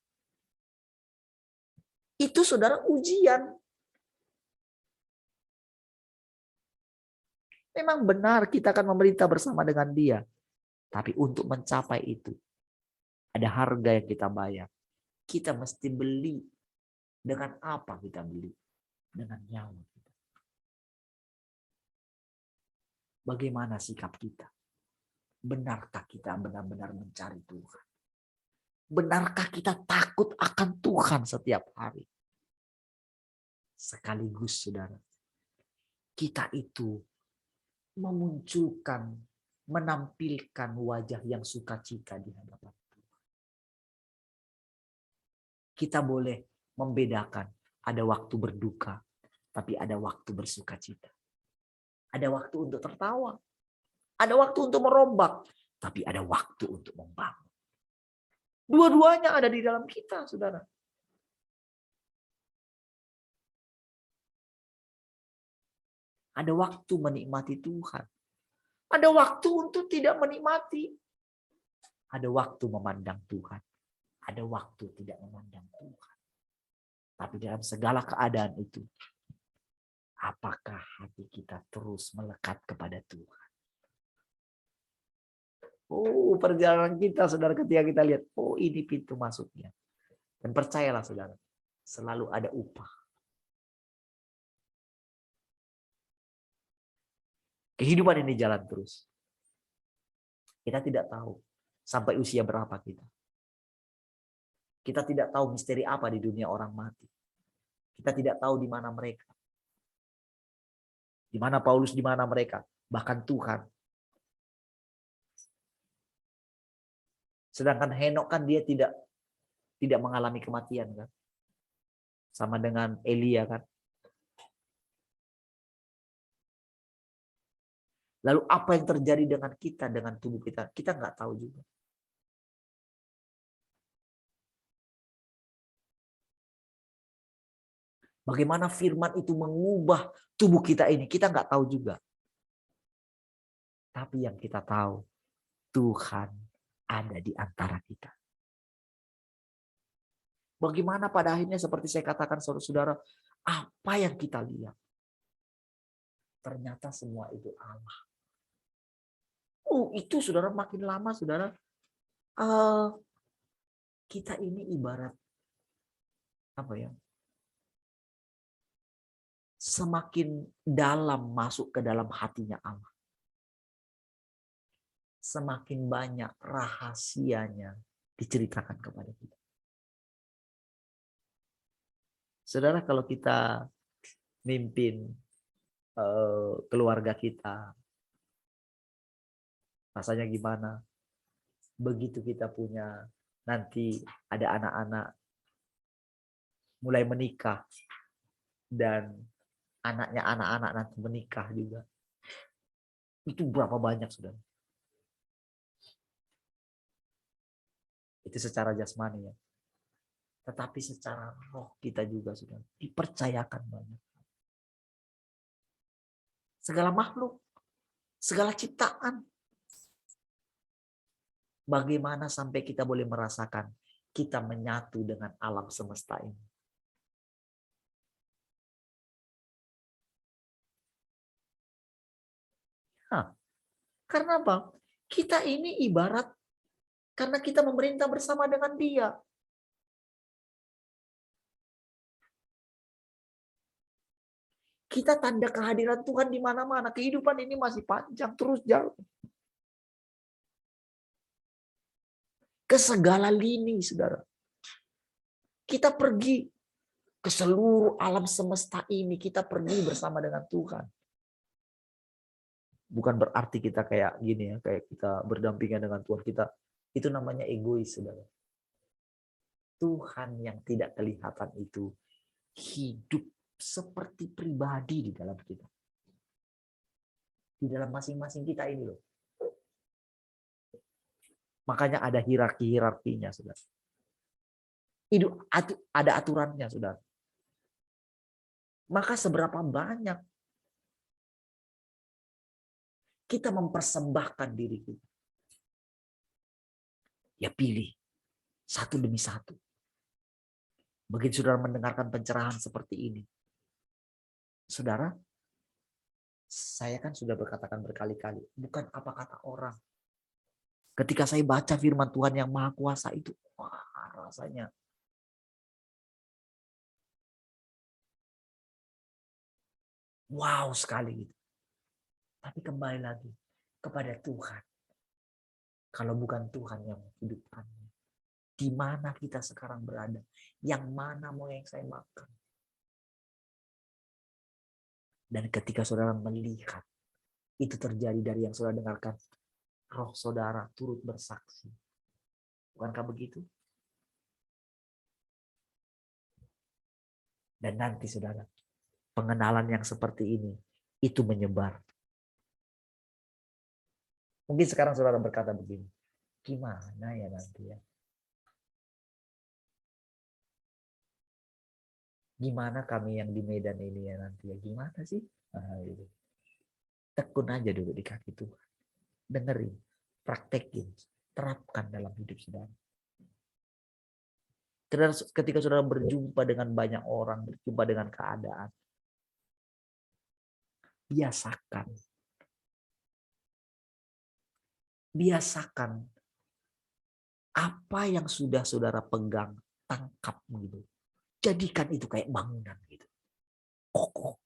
Itu saudara ujian. Memang benar kita akan memerintah bersama dengan dia. Tapi untuk mencapai itu, ada harga yang kita bayar. Kita mesti beli. Dengan apa kita beli? Dengan nyawa kita. Bagaimana sikap kita? Benarkah kita benar-benar mencari Tuhan? Benarkah kita takut akan Tuhan setiap hari? Sekaligus, saudara, kita itu memunculkan, menampilkan wajah yang sukacita di hadapan Tuhan. Kita boleh membedakan, ada waktu berduka, tapi ada waktu bersukacita. Ada waktu untuk tertawa, ada waktu untuk merombak, tapi ada waktu untuk membangun. Dua-duanya ada di dalam kita, saudara. Ada waktu menikmati Tuhan. Ada waktu untuk tidak menikmati. Ada waktu memandang Tuhan. Ada waktu tidak memandang Tuhan. Tapi dalam segala keadaan itu, apakah hati kita terus melekat kepada Tuhan? Oh, perjalanan kita, saudara, ketika kita lihat, oh ini pintu masuknya. Dan percayalah, saudara, selalu ada upah. Kehidupan ini jalan terus. Kita tidak tahu sampai usia berapa kita. Kita tidak tahu misteri apa di dunia orang mati. Kita tidak tahu di mana mereka. Di mana Paulus, di mana mereka. Bahkan Tuhan. Sedangkan Henok kan dia tidak mengalami kematian kan. Sama dengan Elia kan. Lalu apa yang terjadi dengan kita, dengan tubuh kita? Kita nggak tahu juga. Bagaimana firman itu mengubah tubuh kita ini, kita nggak tahu juga. Tapi yang kita tahu, Tuhan ada di antara kita. Bagaimana pada akhirnya seperti saya katakan saudara-saudara, apa yang kita lihat? Ternyata semua itu Allah. Itu saudara makin lama saudara, kita ini ibarat apa ya? Semakin dalam masuk ke dalam hatinya Allah. Semakin banyak rahasianya diceritakan kepada kita. Saudara, kalau kita mimpin keluarga kita, rasanya gimana? Begitu kita punya, nanti ada anak-anak mulai menikah, dan anaknya anak-anak nanti menikah juga. Itu berapa banyak, saudara? Itu secara jasmani ya. Tetapi secara roh kita juga sudah dipercayakan banyak. Segala makhluk, segala ciptaan. Bagaimana sampai kita boleh merasakan kita menyatu dengan alam semesta ini. Nah, karena apa? Kita ini ibarat karena kita memerintah bersama dengan Dia. Kita tanda kehadiran Tuhan di mana-mana. Kehidupan ini masih panjang, terus jalan. Ke segala lini, saudara. Kita pergi ke seluruh alam semesta ini. Kita pergi bersama dengan Tuhan. Bukan berarti kita kayak gini ya, kayak kita berdampingan dengan Tuhan. Itu namanya egois, saudara. Tuhan yang tidak kelihatan itu hidup seperti pribadi di dalam kita. Di dalam masing-masing kita ini loh. Makanya ada hierarkinya, saudara. Itu ada aturannya, saudara. Maka seberapa banyak kita mempersembahkan diri kita. Ya pilih satu demi satu. Begitu saudara mendengarkan pencerahan seperti ini. Saudara, saya kan sudah berkatakan berkali-kali, bukan apa kata orang. Ketika saya baca firman Tuhan yang Maha Kuasa itu, wah rasanya wow sekali gitu. Tapi kembali lagi kepada Tuhan. Kalau bukan Tuhan yang menghidupkannya, di mana kita sekarang berada? Yang mana mau yang saya makan? Dan ketika saudara melihat itu terjadi dari yang saudara dengarkan, roh saudara turut bersaksi. Bukankah begitu? Dan nanti saudara, pengenalan yang seperti ini, itu menyebar. Mungkin sekarang saudara berkata begini, gimana ya nanti ya? Gimana kami yang di Medan ini ya nanti ya? Gimana sih? Nah, gitu. Tekun aja dulu di kaki Tuhan. Dengerin, praktekin, terapkan dalam hidup saudara. Ketika saudara berjumpa dengan banyak orang, berjumpa dengan keadaan, biasakan. Biasakan apa yang sudah saudara pegang, tangkap gitu. Jadikan itu kayak bangunan gitu. Kokoh.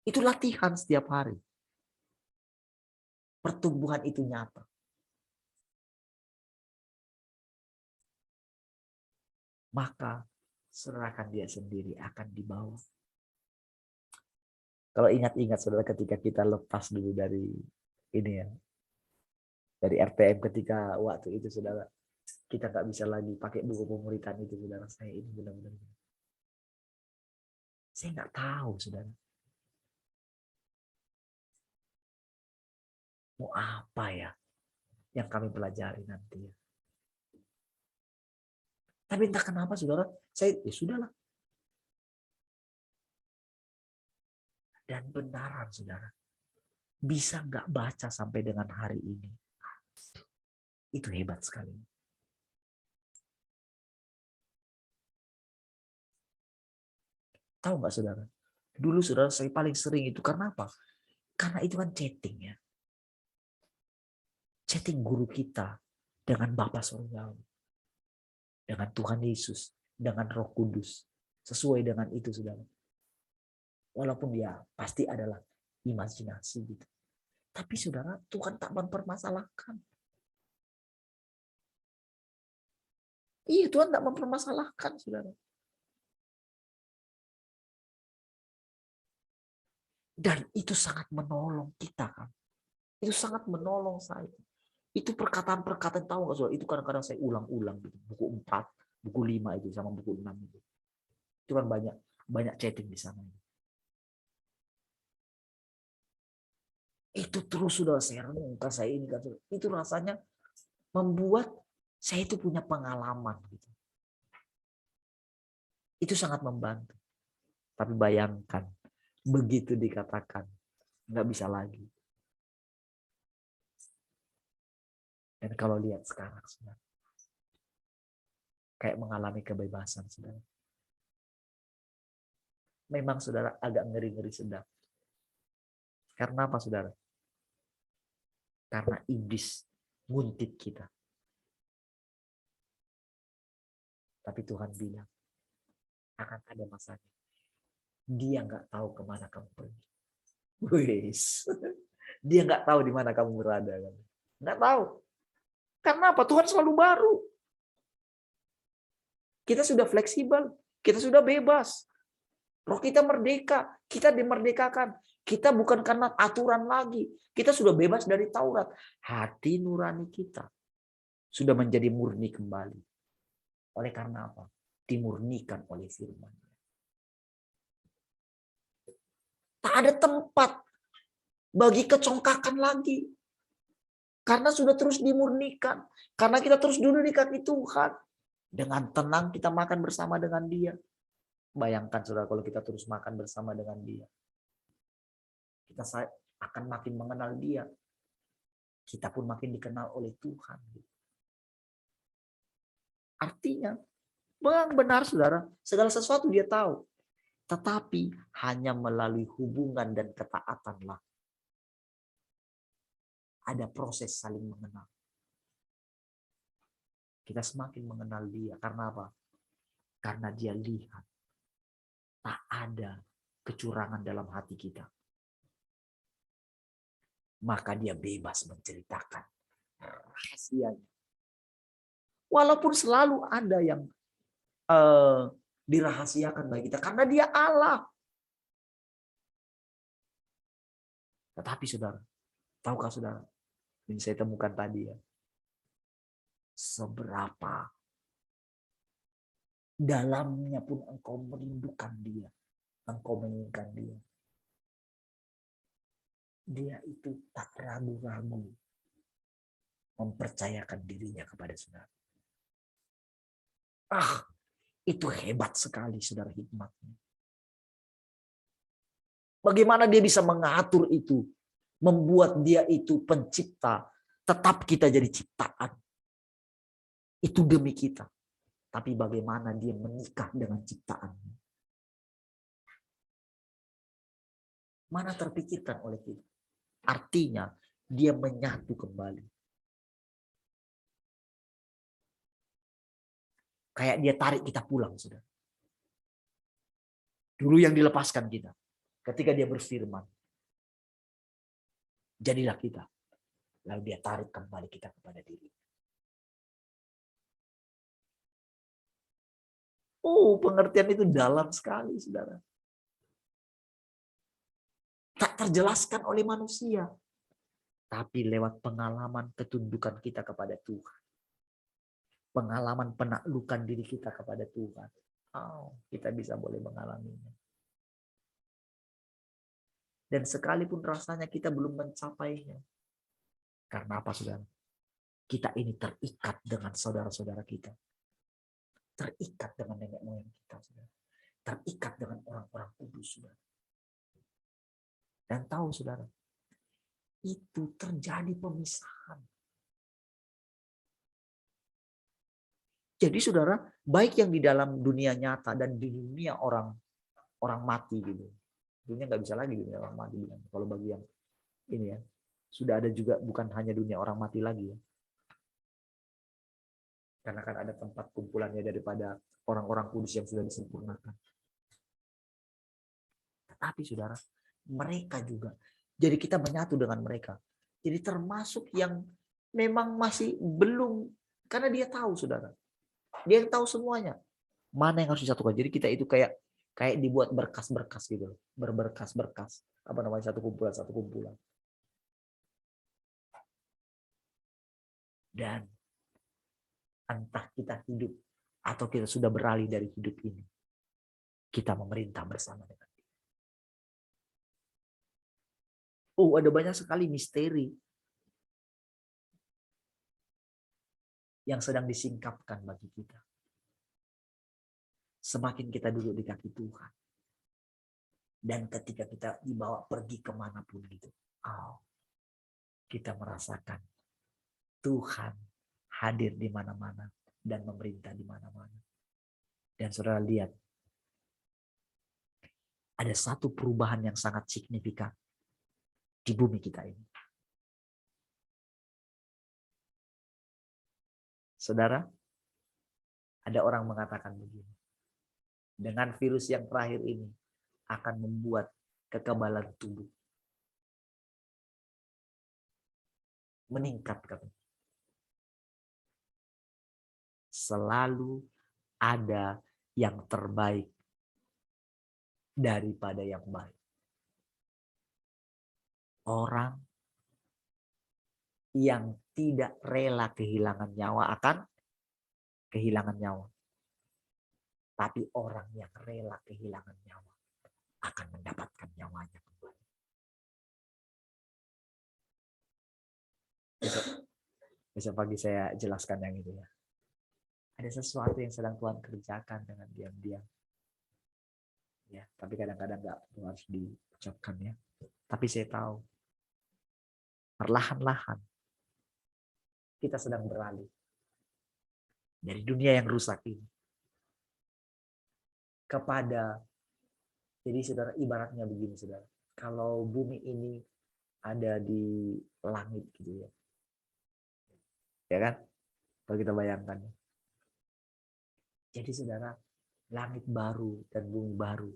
Itu latihan setiap hari. Pertumbuhan itu nyata. Maka serahkan dia sendiri akan dibawa. Kalau ingat-ingat saudara ketika kita lepas dulu dari ini ya. Dari RTM ketika waktu itu saudara. Kita nggak bisa lagi pakai buku pemuritan itu saudara. Saya ini benar-benar. Saya nggak tahu saudara. Mau apa ya yang kami pelajari nanti ya. Tapi entah kenapa saudara, saya ya sudahlah. Dan benaran saudara, bisa nggak baca sampai dengan hari ini. Itu hebat sekali. Tahu nggak saudara? Dulu saudara saya paling sering itu karena apa? Karena itu kan chatting ya. Chatting guru kita dengan Bapa Surgawi. Dengan Tuhan Yesus. Dengan Roh Kudus. Sesuai dengan itu saudara. Walaupun dia pasti adalah imajinasi gitu. Tapi saudara, Tuhan tak mempermasalahkan. Iya, Tuhan tak mempermasalahkan saudara. Dan itu sangat menolong kita kan. Itu sangat menolong saya. Itu perkataan-perkataan, tahu nggak saudara? Itu kadang-kadang saya ulang-ulang gitu. Buku 4, buku 5 itu sama buku 6 itu. Itu kan banyak chatting di sana. Itu terus sudah saya renungkan, saya ini kan. Itu rasanya membuat saya itu punya pengalaman. Gitu. Itu sangat membantu. Tapi bayangkan, begitu dikatakan, nggak bisa lagi. Dan kalau lihat sekarang, saudara, kayak mengalami kebebasan, saudara. Memang saudara agak ngeri-ngeri sedap. Karena apa, saudara? Karena iblis nguntit kita. Tapi Tuhan bilang, akan ada masanya. Dia nggak tahu kemana kamu pergi. Wis. Dia nggak tahu di mana kamu berada. Nggak tahu. Karena apa? Tuhan selalu baru. Kita sudah fleksibel. Kita sudah bebas. Roh kita merdeka. Kita dimerdekakan. Kita bukan karena aturan lagi. Kita sudah bebas dari Taurat. Hati nurani kita sudah menjadi murni kembali. Oleh karena apa? Dimurnikan oleh firman. Tak ada tempat bagi kecongkakan lagi. Karena sudah terus dimurnikan. Karena kita terus duduk di kaki Tuhan. Dengan tenang kita makan bersama dengan Dia. Bayangkan saudara kalau kita terus makan bersama dengan Dia. Kita akan makin mengenal Dia. Kita pun makin dikenal oleh Tuhan. Artinya, benar saudara, segala sesuatu Dia tahu. Tetapi hanya melalui hubungan dan ketaatanlah ada proses saling mengenal. Kita semakin mengenal Dia. Karena apa? Karena Dia lihat tak ada kecurangan dalam hati kita. Maka Dia bebas menceritakan rahasianya. Walaupun selalu ada yang dirahasiakan bagi kita. Karena Dia Allah. Tetapi saudara, tahukah saudara? Ini saya temukan tadi ya. Seberapa dalamnya pun engkau merindukan Dia. Engkau menginginkan Dia. Dia itu tak ragu-ragu mempercayakan dirinya kepada saudara. Itu hebat sekali saudara hikmatnya. Bagaimana Dia bisa mengatur itu. Membuat Dia itu pencipta. Tetap kita jadi ciptaan. Itu demi kita. Tapi bagaimana Dia menikah dengan ciptaan. Mana terpikirkan oleh kita. Artinya Dia menyatu kembali. Kayak Dia tarik kita pulang, saudara. Dulu yang dilepaskan kita. Ketika Dia berfirman. Jadilah kita. Lalu Dia tarik kembali kita kepada diri. Pengertian itu dalam sekali, saudara. Tak terjelaskan oleh manusia. Tapi lewat pengalaman ketundukan kita kepada Tuhan. Pengalaman penaklukan diri kita kepada Tuhan. Kita bisa boleh mengalaminya. Dan sekalipun rasanya kita belum mencapainya. Karena apa, saudara? Kita ini terikat dengan saudara-saudara kita. Terikat dengan nenek moyang kita, saudara. Terikat dengan orang-orang kudus, saudara. Dan tahu, saudara, itu terjadi pemisahan. Jadi, saudara, baik yang di dalam dunia nyata dan di dunia orang mati gitu. Dunia nggak bisa lagi dunia orang mati. Kalau bagi yang ini ya, sudah ada juga bukan hanya dunia orang mati lagi ya. Karena kan ada tempat kumpulannya daripada orang-orang kudus yang sudah disempurnakan. Tetapi saudara, mereka juga. Jadi kita menyatu dengan mereka. Jadi termasuk yang memang masih belum. Karena Dia tahu, saudara. Dia yang tahu semuanya. Mana yang harus disatukan. Jadi kita itu kayak dibuat berkas-berkas gitu. Berberkas-berkas. Apa namanya? Satu kumpulan. Dan entah kita hidup atau kita sudah beralih dari hidup ini. Kita memerintah bersama dengan Dia. Oh, ada banyak sekali misteri yang sedang disingkapkan bagi kita. Semakin kita duduk di kaki Tuhan. Dan ketika kita dibawa pergi kemanapun gitu. Kita merasakan Tuhan hadir di mana-mana dan memerintah di mana-mana. Dan saudara lihat, ada satu perubahan yang sangat signifikan di bumi kita ini. Saudara, ada orang mengatakan begini, dengan virus yang terakhir ini akan membuat kekebalan tubuh meningkat. Selalu ada yang terbaik daripada yang baik. Orang yang tidak rela kehilangan nyawa akan kehilangan nyawa. Tapi orang yang rela kehilangan nyawa akan mendapatkan nyawanya kembali. Besok pagi saya jelaskan yang itu ya. Ada sesuatu yang sedang Tuhan kerjakan dengan diam-diam. Ya, tapi kadang-kadang nggak harus diucapkan ya. Tapi saya tahu perlahan-lahan kita sedang beralih dari dunia yang rusak ini kepada, jadi saudara, ibaratnya begini saudara, kalau bumi ini ada di langit gitu ya kan, kalau kita bayangkan. Jadi saudara, langit baru dan bumi baru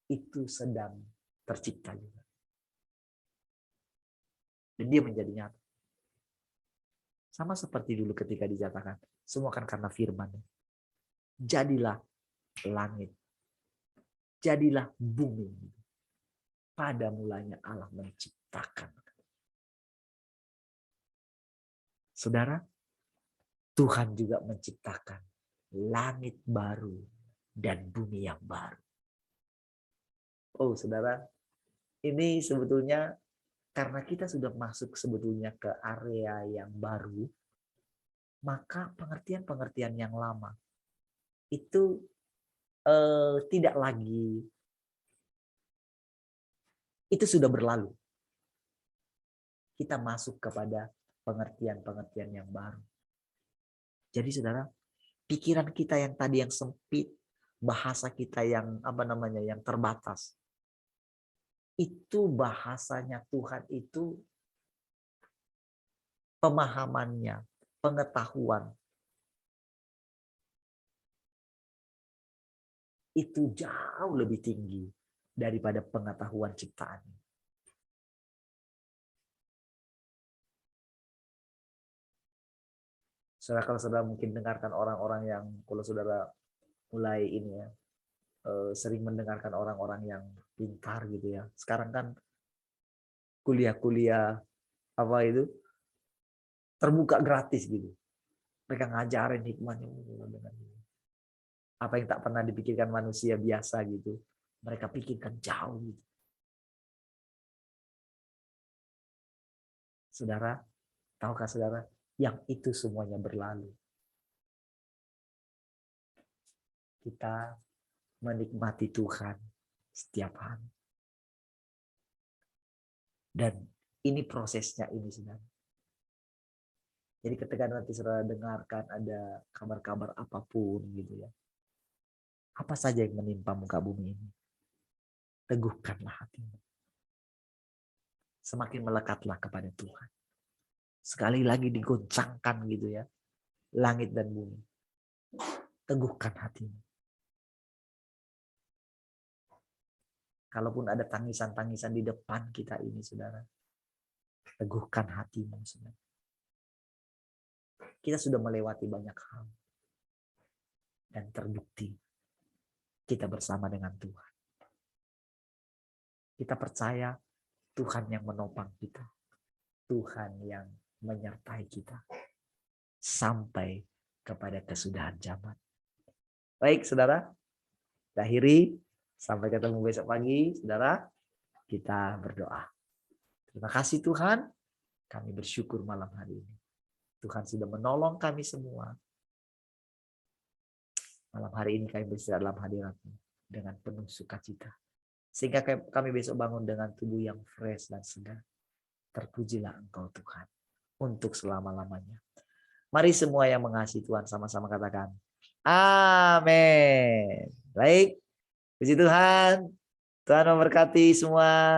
itu sedang tercipta juga. Dan dia menjadi nyata. Sama seperti dulu ketika dinyatakan, semua kan karena firman. Jadilah langit. Jadilah bumi. Pada mulanya Allah menciptakan. Saudara, Tuhan juga menciptakan langit baru dan bumi yang baru. Oh saudara, ini sebetulnya karena kita sudah masuk sebetulnya ke area yang baru, maka pengertian-pengertian yang lama itu tidak lagi, itu sudah berlalu. Kita masuk kepada pengertian-pengertian yang baru. Jadi saudara, pikiran kita yang tadi yang sempit, bahasa kita yang yang terbatas, itu bahasanya Tuhan itu, pemahamannya, pengetahuan itu jauh lebih tinggi daripada pengetahuan ciptaan. Saudara, kalau saudara mungkin dengarkan orang-orang yang, kalau saudara mulai ini ya, sering mendengarkan orang-orang yang pintar gitu ya. Sekarang kan kuliah-kuliah apa itu terbuka gratis gitu. Mereka ngajarin hikmahnya dengan apa yang tak pernah dipikirkan manusia biasa gitu. Mereka pikirkan jauh gitu. Saudara, tahukah saudara, yang itu semuanya berlalu. Kita menikmati Tuhan setiap hari. Dan ini prosesnya ini saudara. Jadi ketika nanti saudara dengarkan ada kabar-kabar apapun gitu ya. Apa saja yang menimpa muka bumi ini. Teguhkanlah hatimu. Semakin melekatlah kepada Tuhan. Sekali lagi digoncangkan gitu ya. Langit dan bumi. Teguhkan hatimu. Kalaupun ada tangisan-tangisan di depan kita ini, saudara, teguhkan hatimu, saudara. Kita sudah melewati banyak hal. Dan terbukti kita bersama dengan Tuhan. Kita percaya Tuhan yang menopang kita. Tuhan yang menyertai kita. Sampai kepada kesudahan zaman. Baik, saudara. Kita akhiri. Sampai ketemu besok pagi, saudara. Kita berdoa. Terima kasih Tuhan, kami bersyukur malam hari ini. Tuhan sudah menolong kami semua. Malam hari ini kami beristirahat dalam hadirat-Mu dengan penuh sukacita. Sehingga kami besok bangun dengan tubuh yang fresh dan segar. Terpujilah Engkau Tuhan untuk selama-lamanya. Mari semua yang mengasihi Tuhan sama-sama katakan amin. Baik, puji Tuhan. Tuhan memberkati semua.